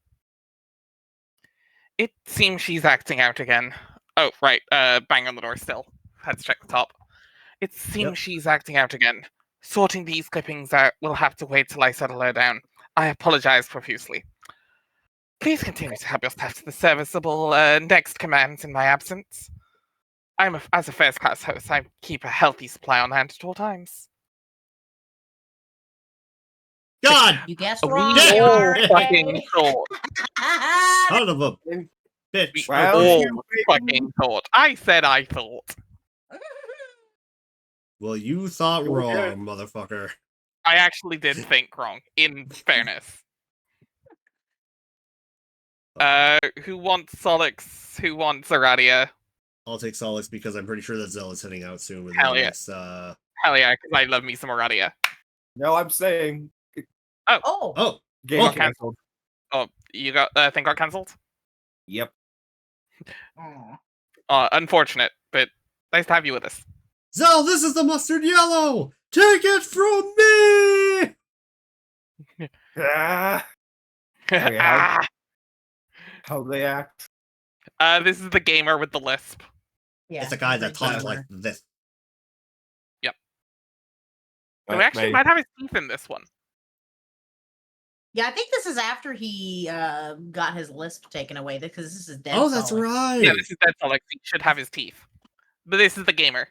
It seems she's acting out again. Oh, right. Bang on the door still. Had to check the top. It seems Yep. she's acting out again. Sorting these clippings out will have to wait till I settle her down. I apologize profusely. Please continue to help yourself to the serviceable next commands in my absence. As a first-class host, I keep a healthy supply on hand at all times. God! You guessed We wrong. Damn! all Yar. fucking thought. Son of a We bitch. Well, Okay. all fucking thought. I said I thought. Well, you thought You okay? wrong, motherfucker. I actually did think wrong, in fairness. Who wants Solix? Who wants Aradia? I'll take Solace because I'm pretty sure that Zella's heading out soon with Hell yeah. this. Hell yeah, because I love me some Aradia. No, I'm saying Oh, Oh, game Oh. canceled. Oh, you got thing got cancelled? Yep. Aw. Unfortunate, but nice to have you with us. Zell, this is the mustard yellow! Take it from me! Ah, Okay, Ah! how they act? This is the gamer with the lisp. Yeah, It's a guy he's that talks like gamer. this. So we actually might have his teeth in this one. Yeah, I think this is after he got his lisp taken away because this is dead. Oh, that's Solid, right. Yeah, this is Dead Solix. He should have his teeth. But this is the gamer.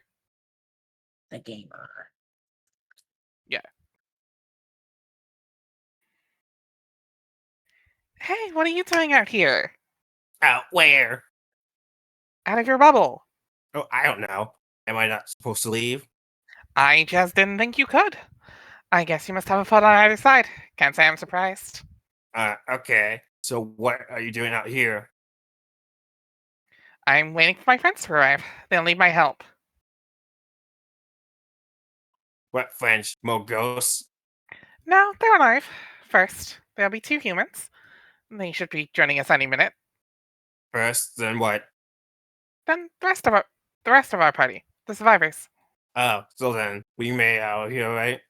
the gamer. Hey, what are you doing out here? Out where? Out of your bubble. Oh, I don't know. Am I not supposed to leave? I just didn't think you could. I guess you must have a foot on either side. Can't say I'm surprised. Okay. So what are you doing out here? I'm waiting for my friends to arrive. They'll need my help. What friends? More ghosts? No, they're alive. First, there'll be 2 humans. They should be joining us any minute. First, then what? Then the rest of our party, the survivors. Oh, so then we made it out here, right?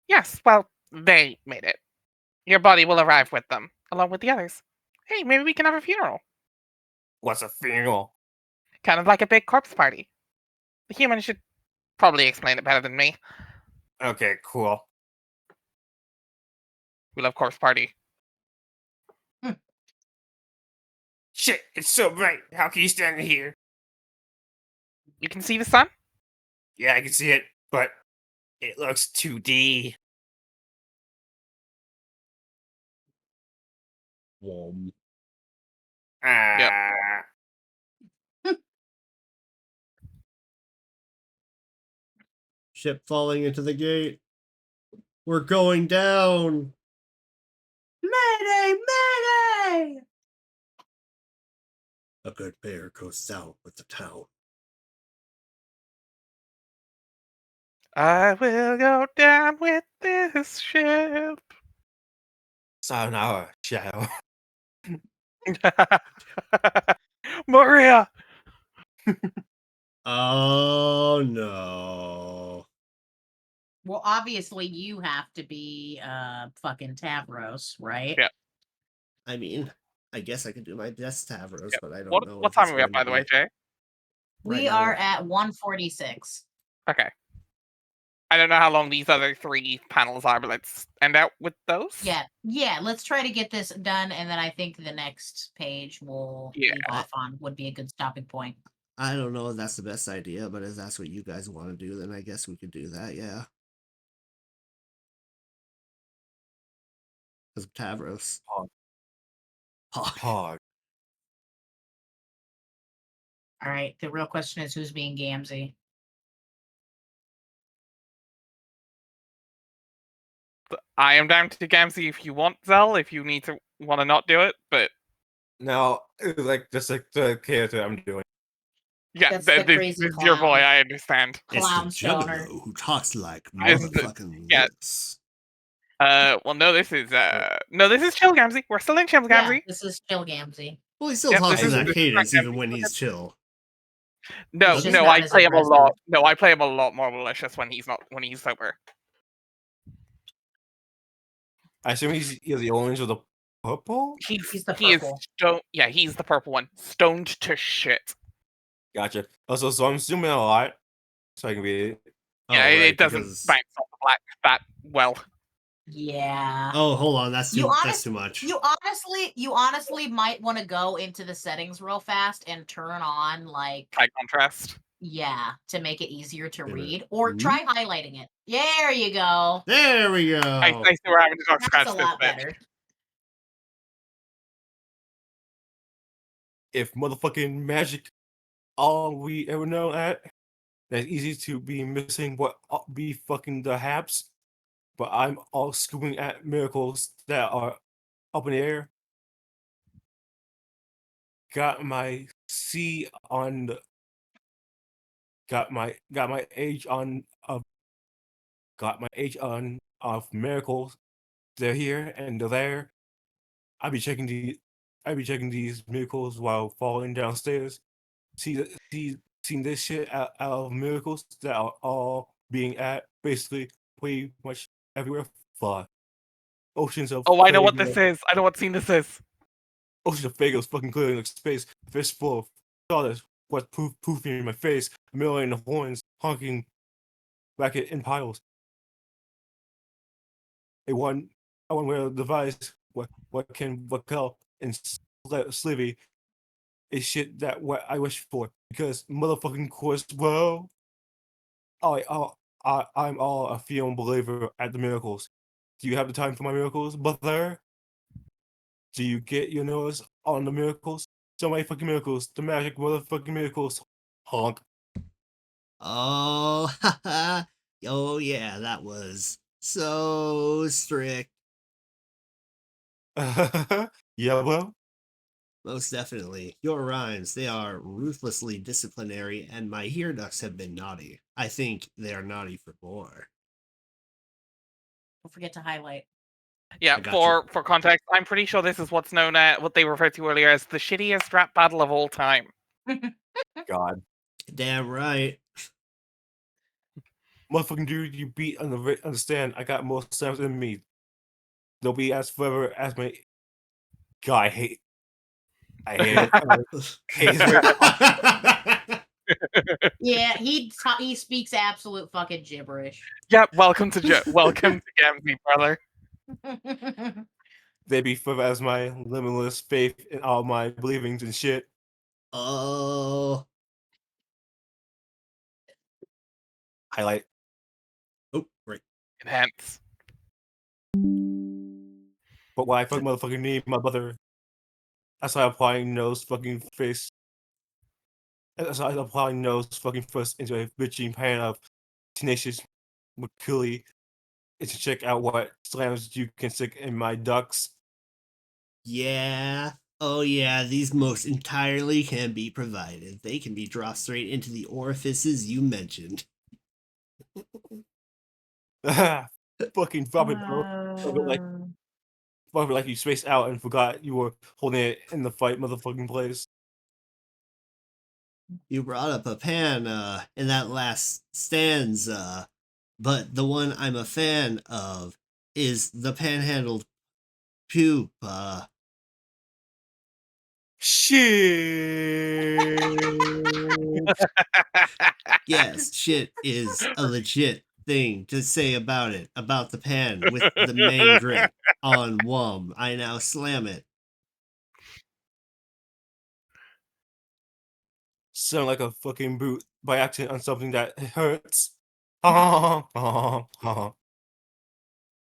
Yes, well, they made it. Your body will arrive with them, along with the others. Hey, maybe we can have a funeral. What's a funeral? Kind of like a big corpse party. The humans should probably explain it better than me. Okay, cool. We love corpse party. Shit, it's so bright. How can you stand here? You can see the sun? Yeah, I can see it, but it looks 2D. Wom. Ah. Ship falling into the gate. We're going down. Mayday! Mayday! A good bear goes down with the town. I will go down with this ship. Sayonara, shadow. Maria. Oh no. Well, obviously you have to be fucking Tavros, right? Yeah. I mean, I guess I could do my best Tavros, Yeah. but I don't What know what if time it's are we at, going by to the way, be. Jay? We now are we're- at 146. Okay. I don't know how long these other 3 panels are, but let's end out with those. Yeah. Let's try to get this done, and then I think the next page we'll Yeah. leave off on would be a good stopping point. I don't know if that's the best idea, but if that's what you guys want to do, then I guess we could do that, yeah. Because Tavros. Hog. Hog. Hog. All right. The real question is who's being Gamzee? I am down to Gamzee if you want, Zell, if you want to not do it, but Now, just like the character I'm doing. yeah, That's the this crazy is your boy, clown. I understand. Clown It's the stoner. Juggalo who talks like It's the- motherfucking yeah. this. Well, no, this is Chill Gamzee. We're still in Chill Yeah, Gamzee. this is Chill Gamzee. Well, he still Yep, talks this in is- that cadence this is even when he's chill. No, He's just no, not I as play him a aggressive. lot. No, I play him a lot more malicious when he's sober. I assume he's either the orange or the purple? He's the He is purple. yeah, he's the purple one. Stoned to shit. Gotcha. Also, so I'm zooming a lot so I can read it. Yeah, Oh, right, it doesn't because- bounce off the black that well. Yeah. Oh, hold on, that's You too much. You honestly might want to go into the settings real fast and turn on like High contrast. to make it easier to Wait a minute. read, or try highlighting it. There you go. There we go. I see we're having to talk That's scratch a this lot bit. better. If motherfucking magic all we ever know at, that's easy to be missing what be fucking the haps. But I'm all scooping at miracles that are up in the air. Got my C on the. Got my age on of. Got my age on of miracles. They're here and they're there. I be checking these miracles while falling downstairs. Seeing this shit out of miracles that are all being at basically pretty much everywhere. Fuck. Oceans of Oh, I know what Fagos- this is. I know what scene this is. Oceans of Fagos fucking clearing like space. Fist full of stardust. What's poofing in my face? A million horns honking racket in piles. I want where the device. What Kel and Slivy is shit that what I wish for because motherfucking course, bro. I'm all a firm believer at the miracles. Do you have the time for my miracles, brother? Do you get your nose on the miracles? So many fucking miracles, the magic motherfucking miracles. Honk. Oh, haha. Oh, yeah, that was so strict. Yeah, bro. Most definitely. Your rhymes, they are ruthlessly disciplinary, and my ear ducts have been naughty. I think they are naughty for more. Don't forget to highlight. Yeah, I got for context, I'm pretty sure this is what's known as what they referred to earlier as the shittiest rap battle of all time. God. Damn right. Motherfucking dude, you beat understand. I got more stamps in me. They'll be as forever as my. God, I hate it. Yeah, he speaks absolute fucking gibberish. Yeah, welcome to Gamzee, brother. They be forever as my limitless faith in all my believings and shit. Oh. Highlight. Oh, right. Enhance. But why I fuck motherfucking need my brother. That's why I'm applying nose fucking face. That's why I'm applying nose fucking first into a bitching pan of tenacious McCully. Is to check out what slams you can stick in my ducks. Yeah. Oh, yeah, these most entirely can be provided. They can be dropped straight into the orifices you mentioned. Fucking drop it, bro. Like, like you spaced out and forgot you were holding it in the fight motherfucking place. You brought up a pan in that last stanza, but the one I'm a fan of is the panhandled pupe. Shit. Yes, shit is a legit thing to say about it, about the pan with the main grit on Wum. I now slam it. Sound like a fucking boot by accident on something that hurts.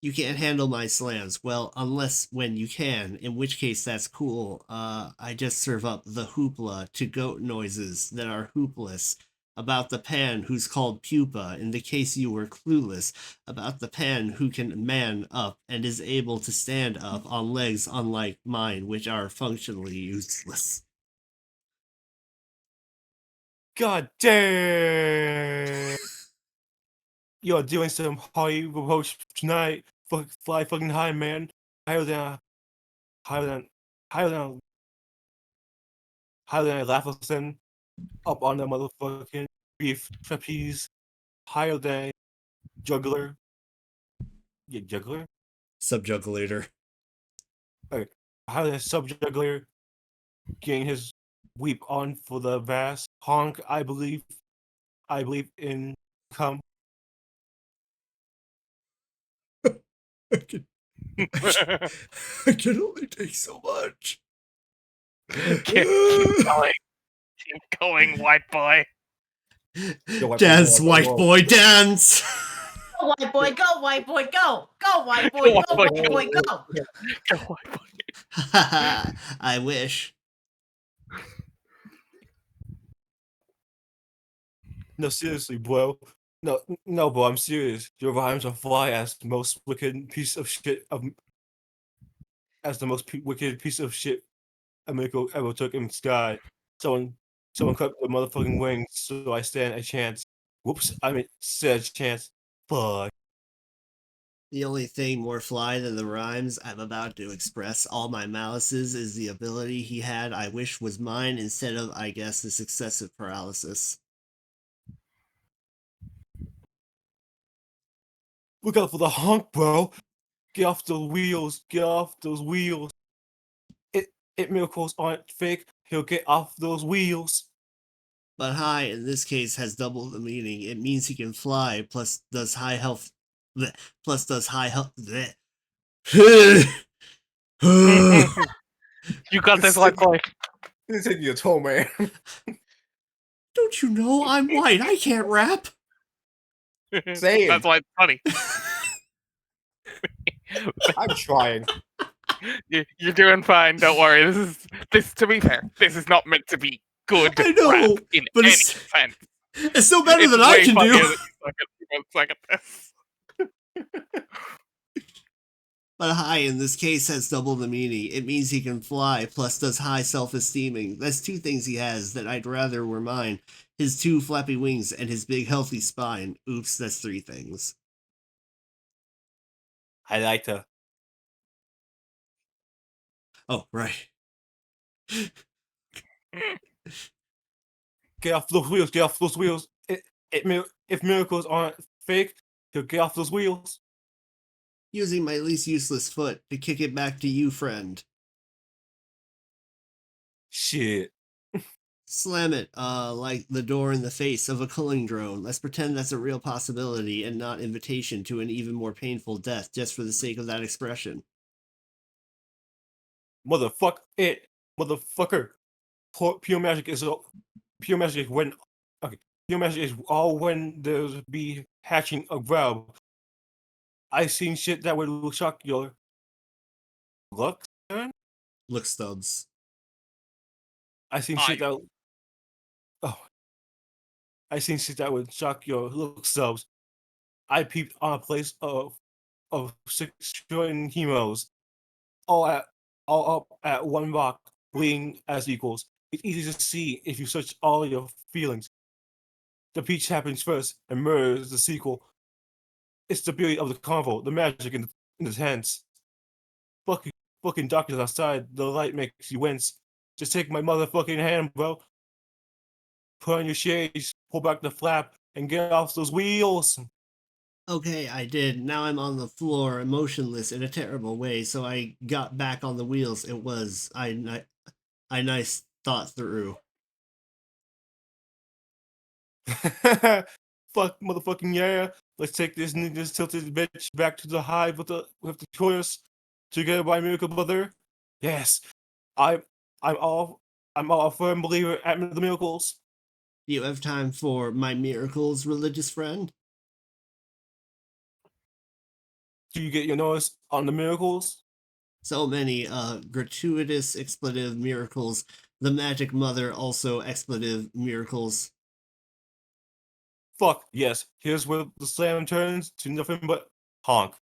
You can't handle my slams. Well, unless when you can, in which case that's cool. I just serve up the hoopla to goat noises that are hoopless. About the pan who's called pupa, in the case you were clueless. About the pan who can man up and is able to stand up on legs unlike mine, which are functionally useless. God damn. You're doing some high approach tonight. Fly fucking high, man. Higher than higher than higher than higher than Laughlin. Up on the motherfucking beef trapeze. Higher than juggler. Yeah, juggler? Subjugulator. Okay. Higher than sub juggler. Getting his weep on for the vast honk, I believe. I believe in come. I can, I can only take so much. Keep going. Keep going, white boy. Yo, white boy, Dance, go, white go. boy, dance! Go, white boy, go, white boy, go. Go, white boy, Go, go, white white boy, go. Go, white boy. I wish. No, seriously, bro. No, bro, I'm serious. Your rhymes are fly as the most wicked piece of shit as the most wicked piece of shit America ever took in the sky. Someone cut the motherfucking wings, so I stand a chance. Whoops, I mean, said chance. Fuck. The only thing more fly than the rhymes I'm about to express all my malices is the ability he had I wish was mine instead of, I guess, this excessive paralysis. Look out for the honk, bro. Get off those wheels. Get off those wheels. It miracles aren't fake. He'll get off those wheels. But high in this case has double the meaning. It means he can fly, plus does high health. Bleh, plus does high health. You got this, white boy. This is your toe, man. Don't you know I'm white? I can't rap. Same. That's why it's funny. I'm trying. You're doing fine. Don't worry. This. To be fair, this is not meant to be good I know, rap in but any it's- sense. It's still better It's than I way can funnier do. that you suck at this. But high in this case has double the meaning. It means he can fly, plus does high self-esteeming. That's two things he has that I'd rather were mine. His two flappy wings and his big healthy spine. Oops, that's three things. I like to. Oh, right. Get off those wheels. Get off those wheels. If miracles aren't fake, he'll get off those wheels. Using my least useless foot to kick it back to you, friend. Shit. Slam it, like the door in the face of a culling drone. Let's pretend that's a real possibility and not invitation to an even more painful death just for the sake of that expression. Motherfuck it. Motherfucker. Pure magic is pure magic when okay. Pure magic is all when there's be hatching a grub. I seen shit that would shock your luck. Look, Stubbs. I seen shit that I seen shit that would shock your look subs. I peeped on a place of 6 trillion heroes, all up at one rock, bleeding as equals. It's easy to see if you search all your feelings. The peach happens first, and murder is the sequel. It's the beauty of the convo, the magic in the tense. fucking doctors outside. The light makes you wince. Just take my motherfucking hand, bro. Put on your shades, pull back the flap, and get off those wheels. Okay, I did. Now I'm on the floor, motionless in a terrible way, so I got back on the wheels. It was I nice thought through. Fuck motherfucking yeah. Let's take this tilted bitch back to the hive with the choice. Together by miracle brother. Yes. I'm I'm all a firm believer at the miracles. Do you have time for my miracles, religious friend? Do you get your nose on the miracles? So many gratuitous expletive miracles. The magic mother also expletive miracles. Fuck yes. Here's where the slam turns to nothing but honk.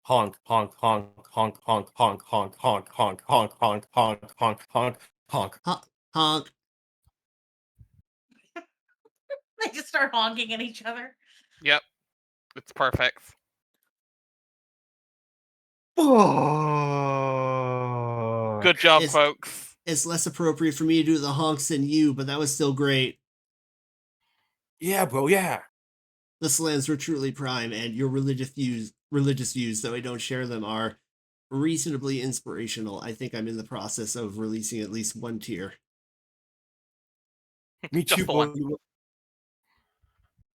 Honk, honk, honk, honk, honk, honk, honk, honk, honk, honk, honk, honk, honk, honk, honk. Honk. They just start honking at each other. Yep. It's perfect. Fuck. Good job, It's- folks. It's less appropriate for me to do the honks than you, but that was still great. Yeah, bro, yeah. The slams were truly prime, and your religious views, though I don't share them, are reasonably inspirational. I think I'm in the process of releasing at least one tear. Me Just too, the bro. one.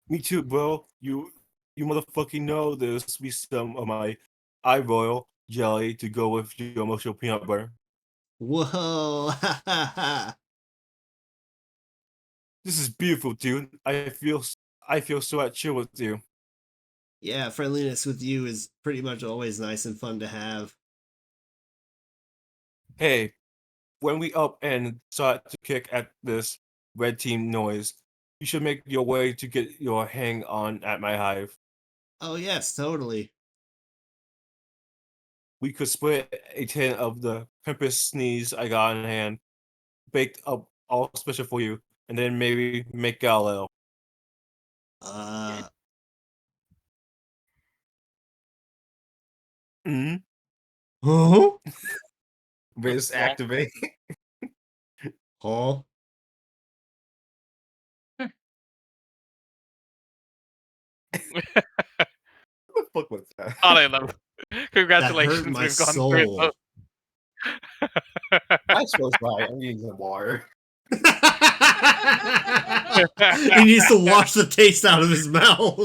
Me too, bro. You motherfucking know there's be some of my eye royal jelly to go with your emotional peanut butter. Whoa! Ha ha ha! This is beautiful, dude. I feel so at chill with you. Yeah, friendliness with you is pretty much always nice and fun to have. Hey, when we up and start to kick at this red team noise, you should make your way to get your hang on at my hive. Oh yes, totally. We could split a tin of the pimpest sneeze I got in hand, baked up all special for you, and then maybe make Galileo. Mm-hmm. Huh? Wrist Well. activate. Huh? What the fuck was that? I don't know. Congratulations, my we've gone through soul. I suppose right. I'm getting some water. He needs to wash the taste out of his mouth.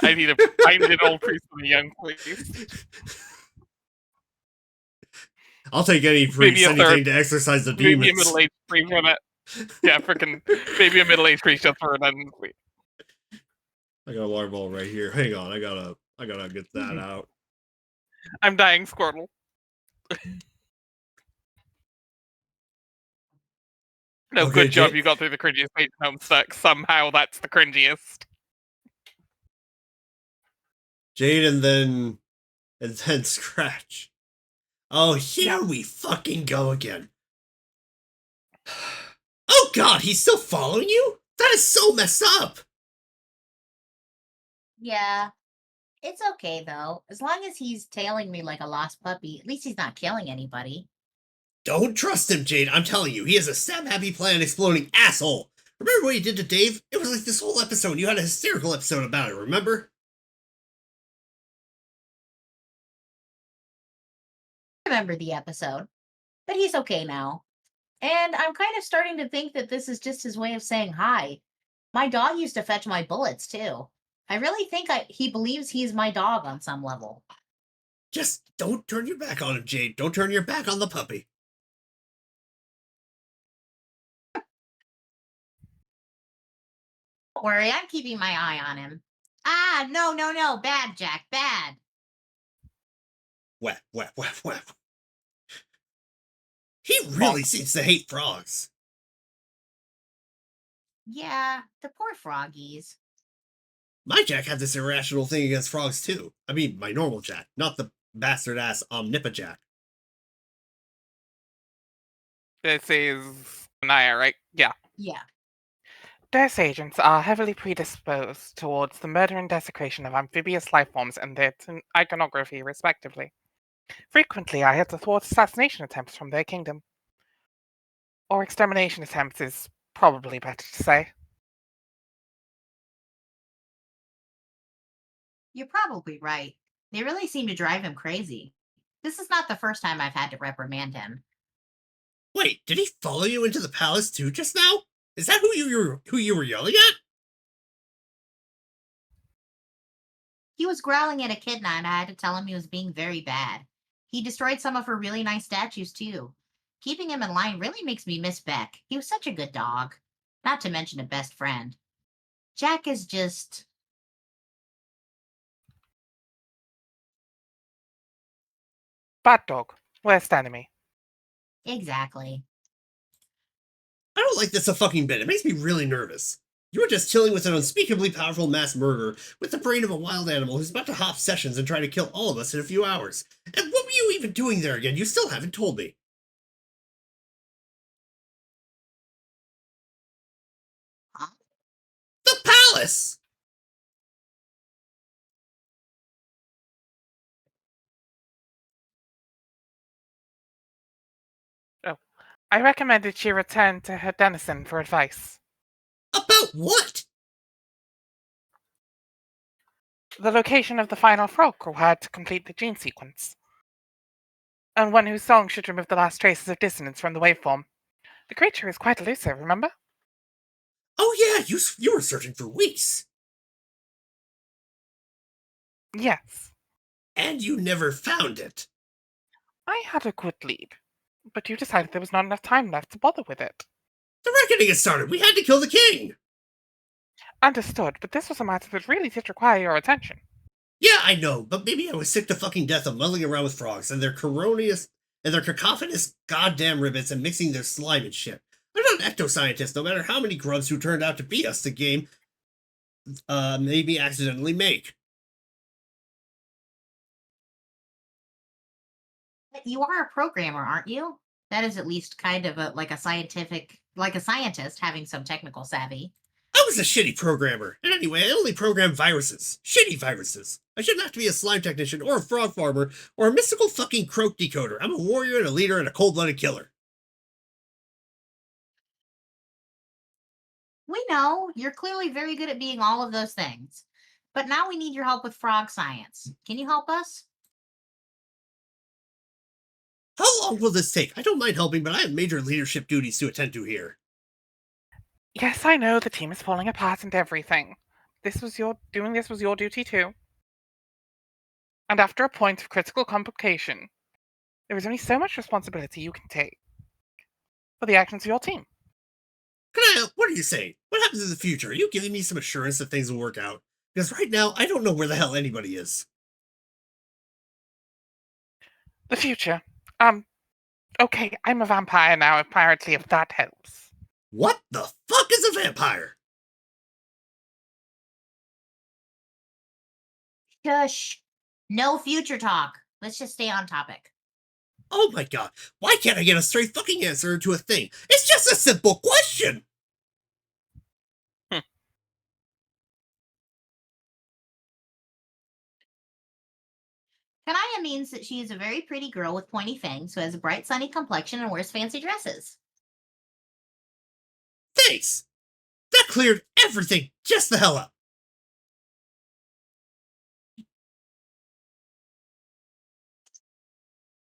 I need a an old priest and a young priest. I'll take any Maybe priest, a anything third. to exorcise the Maybe a demons. middle-aged priest for that. Yeah, freaking. Maybe a middle-aged priest just for an unsweet. I got a water ball right here. Hang on, I gotta get that out. I'm dying, Squirtle. No, Okay, good job. Jay- You got through the cringiest page in Homestuck. Somehow that's the cringiest. Jade and then Scratch. Oh, here we fucking go again. Oh god, he's still following you? That is so messed up. Yeah. It's okay though. As long as he's tailing me like a lost puppy, at least he's not killing anybody. Don't trust him, Jade. I'm telling you, he is a stab-happy plan exploding asshole. Remember what you did to Dave? It was like this whole episode. You had a hysterical episode about it, remember? Remember the episode. But he's okay now. And I'm kind of starting to think that this is just his way of saying hi. My dog used to fetch my bullets too. I really think he believes he's my dog on some level. Just don't turn your back on him, Jade. Don't turn your back on the puppy. Don't worry, I'm keeping my eye on him. Ah, no. Bad, Jack, bad. Whap, whap, whap, whap. He really seems to hate frogs. Yeah, the poor froggies. My Jack had this irrational thing against frogs too. I mean, my normal Jack, not the bastard ass Omnipojack. This is Anaya, right? Yeah. Yeah. Death's agents are heavily predisposed towards the murder and desecration of amphibious life forms and their iconography, respectively. Frequently, I had to thwart assassination attempts from their kingdom. Or extermination attempts is probably better to say. You're probably right. They really seem to drive him crazy. This is not the first time I've had to reprimand him. Wait, did he follow you into the palace too just now? Is that who you were yelling at? He was growling at Echidna, and I had to tell him he was being very bad. He destroyed some of her really nice statues, too. Keeping him in line really makes me miss Beck. He was such a good dog. Not to mention a best friend. Jack is just. Bad dog, worst enemy. Exactly. I don't like this a fucking bit. It makes me really nervous. You were just chilling with an unspeakably powerful mass murderer with the brain of a wild animal who's about to hop sessions and try to kill all of us in a few hours. And what were you even doing there again? You still haven't told me. Huh? The palace! I recommended she return to her denizen for advice. About what? The location of the final frog required to complete the gene sequence. And one whose song should remove the last traces of dissonance from the waveform. The creature is quite elusive, remember? Oh yeah, you were searching for weeks. Yes. And you never found it. I had a good lead, but you decided there was not enough time left to bother with it. The reckoning had started. We had to kill the king. Understood, but this was a matter that really did require your attention. Yeah, I know, but maybe I was sick to fucking death of muddling around with frogs and their cacophonous goddamn ribbits and mixing their slime and shit. I'm not an ectoscientist, no matter how many grubs who turned out to beat us the game made me accidentally make. But you are a programmer, aren't you? That is at least kind of like a scientist having some technical savvy. I was a shitty programmer, and anyway, I only program viruses. Shitty viruses. I shouldn't have to be a slime technician or a frog farmer or a mystical fucking croak decoder. I'm a warrior and a leader and a cold-blooded killer. We know you're clearly very good at being all of those things. But now we need your help with frog science. Can you help us? How long will this take? I don't mind helping, but I have major leadership duties to attend to here. Yes, I know the team is falling apart and everything. Doing this was your duty too. And after a point of critical complication, there is only so much responsibility you can take for the actions of your team. What are you saying? What happens in the future? Are you giving me some assurance that things will work out? Because right now, I don't know where the hell anybody is. The future. Okay, I'm a vampire now, apparently, if that helps. What the fuck is a vampire? Shush. No future talk. Let's just stay on topic. Oh my god, why can't I get a straight fucking answer to a thing? It's just a simple question! Kanaya means that she is a very pretty girl with pointy fangs who has a bright, sunny complexion and wears fancy dresses. Thanks! That cleared everything just the hell up.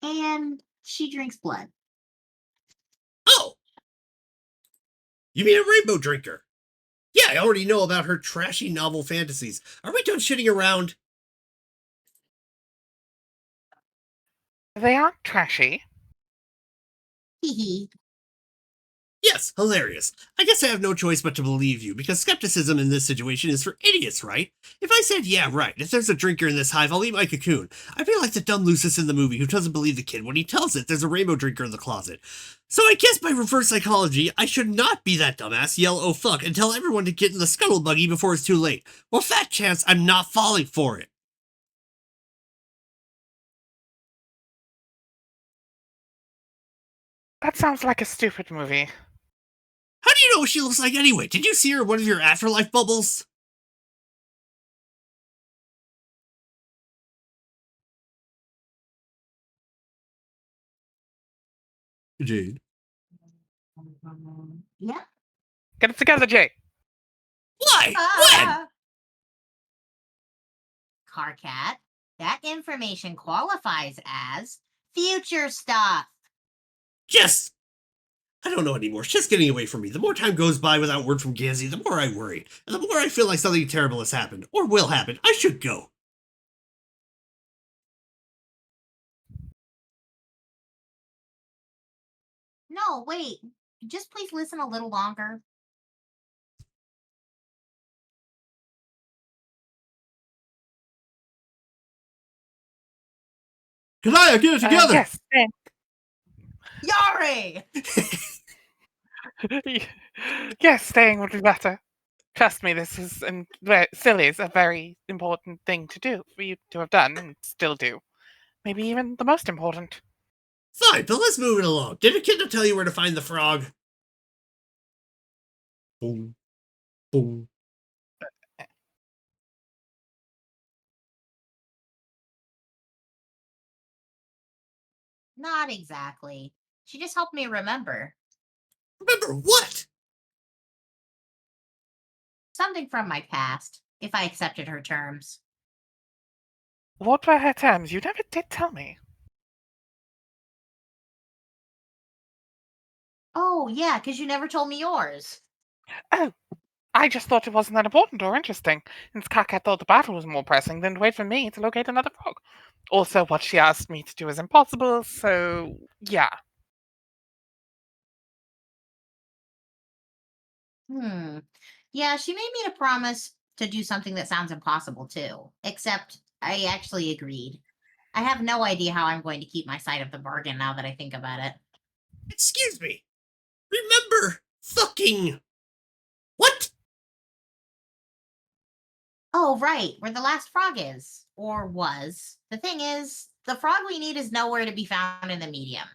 And she drinks blood. Oh! You mean a rainbow drinker? Yeah, I already know about her trashy novel fantasies. Are we done shitting around? They aren't trashy. Hee hee. Yes, hilarious. I guess I have no choice but to believe you, because skepticism in this situation is for idiots, right? If I said, yeah, right, if there's a drinker in this hive, I'll eat my cocoon. I'd be like the dumb Lucis in the movie who doesn't believe the kid when he tells it there's a rainbow drinker in the closet. So I guess by reverse psychology, I should not be that dumbass, yell oh fuck, and tell everyone to get in the scuttle buggy before it's too late. Well, fat chance I'm not falling for it. That sounds like a stupid movie. How do you know what she looks like anyway? Did you see her in one of your afterlife bubbles? Jade. Yeah. Get it together, Jay. Why? When? Ah. Carcat, that information qualifies as future stuff. Just, I don't know anymore. It's just getting away from me. The more time goes by without word from Gansey, the more I worry. And the more I feel like something terrible has happened, or will happen. I should go. No, wait. Just please listen a little longer. Kanaya, get it together! Yes, Yari! yes, staying would be better. Trust me, this is still is a very important thing to do for you to have done and still do. Maybe even the most important. Fine, but let's move it along. Did a kid not tell you where to find the frog? Boom. Boom. Not exactly. She just helped me remember. Remember what? Something from my past, if I accepted her terms. What were her terms? You never did tell me. Oh, yeah, because you never told me yours. Oh, I just thought it wasn't that important or interesting, since Kakat thought the battle was more pressing than to wait for me to locate another frog. Also, what she asked me to do is impossible, so yeah. Yeah, she made me a promise to do something that sounds impossible too. Except I actually agreed. I have no idea how I'm going to keep my side of the bargain now that I think about it. Excuse me. Remember fucking what? Oh, right, where the last frog is. Or was. The thing is, the frog we need is nowhere to be found in the medium.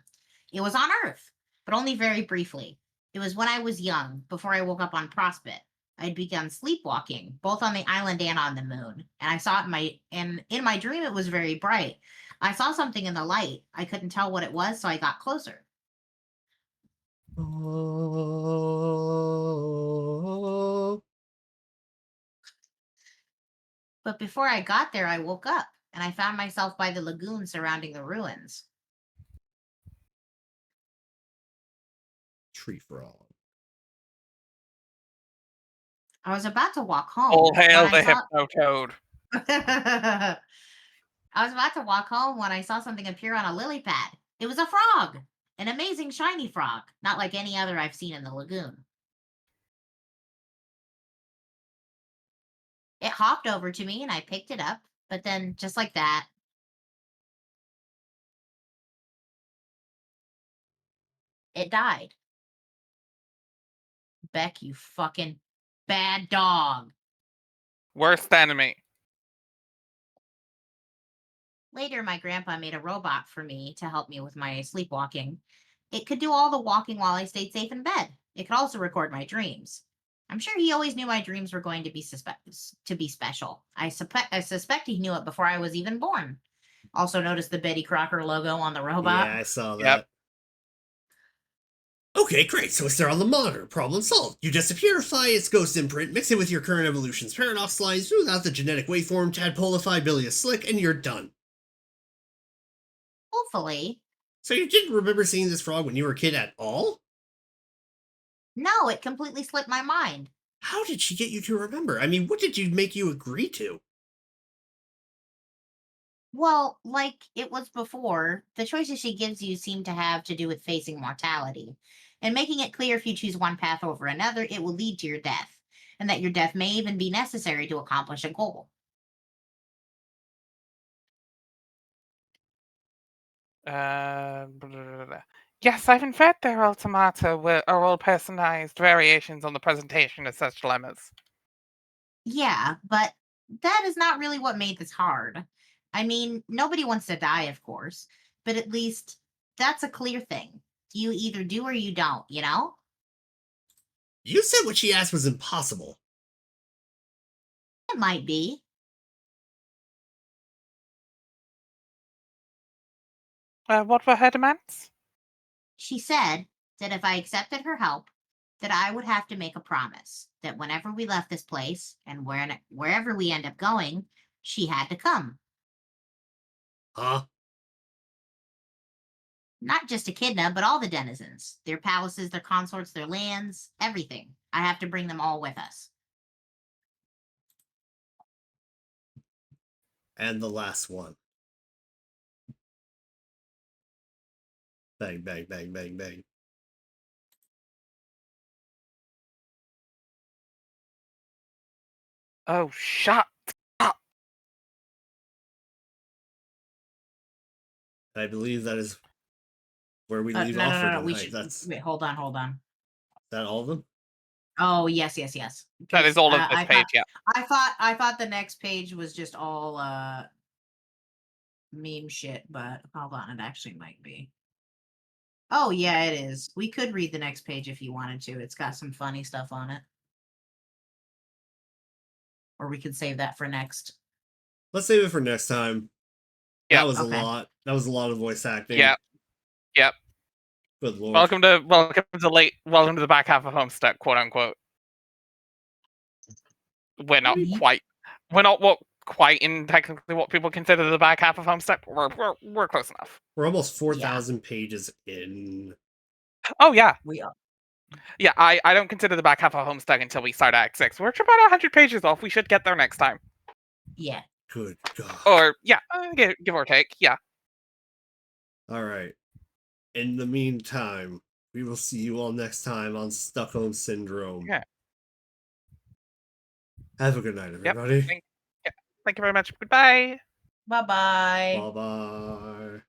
It was on Earth, but only very briefly. It was when I was young, before I woke up on Prospect. I'd begun sleepwalking, both on the island and on the moon. And I saw it in my dream it was very bright. I saw something in the light. I couldn't tell what it was, so I got closer. But before I got there, I woke up and I found myself by the lagoon surrounding the ruins. Tree frog. I was about to walk home All hail when I the saw Hypnotoad. I was about to walk home when I saw something appear on a lily pad. It was a frog, an amazing shiny frog, not like any other I've seen in the lagoon. It hopped over to me and I picked it up, but then just like that, it died. Beck, you fucking bad dog. Worst enemy. Later, my grandpa made a robot for me to help me with my sleepwalking. It could do all the walking while I stayed safe in bed. It could also record my dreams. I'm sure he always knew my dreams were going to be special. I suspect he knew it before I was even born. Also noticed the Betty Crocker logo on the robot. Yeah, I saw that. Yep. Okay, great. So it's there on the monitor. Problem solved. You just purify its ghost imprint, mix it with your current evolution's paradox lines, smooth out the genetic waveform, tadpolify bilious slick, and you're done. Hopefully. So you didn't remember seeing this frog when you were a kid at all? No, it completely slipped my mind. How did she get you to remember? I mean, what did you make you agree to? Well, like it was before, the choices she gives you seem to have to do with facing mortality. And making it clear if you choose one path over another, it will lead to your death. And that your death may even be necessary to accomplish a goal. Blah, blah, blah, blah. Yes, I've inferred their automata are all personalized variations on the presentation of such dilemmas. Yeah, but that is not really what made this hard. I mean, nobody wants to die, of course, but at least that's a clear thing. You either do or you don't, you know? You said what she asked was impossible. It might be. What were her demands? She said that if I accepted her help, that I would have to make a promise that whenever we left this place and wherever we end up going, she had to come. Huh? Not just Echidna, but all the denizens. Their palaces, their consorts, their lands, everything. I have to bring them all with us. And the last one. Bang, bang, bang, bang, bang. Oh, shut up. I believe that is where we leave No, off no, for no, no. We tonight. should That's wait. Hold on, hold on. is that all of them? Oh, yes. That 'Cause, is all of this I page, thought, yeah. I thought the next page was just all meme shit, but hold on, it actually might be. Oh yeah, it is. We could read the next page if you wanted to. It's got some funny stuff on it. Or we could save that for next. Let's save it for next time. Yep. That was Okay. a lot. That was a lot of voice acting. Yep. Yep. Good lord. Welcome to the back half of Homestuck, quote unquote. We're not quite in technically what people consider the back half of Homestuck. We're close enough. We're almost 4,000 pages in. Oh yeah. We are. Yeah, I don't consider the back half of Homestuck until we start Act 6. We're about 100 pages off. We should get there next time. Yeah. Good God. Or, yeah, give or take. Yeah. All right. In the meantime, we will see you all next time on Stuckhome Syndrome. Yeah. Have a good night, everybody. Thank you very much. Goodbye. Bye-bye. Bye-bye.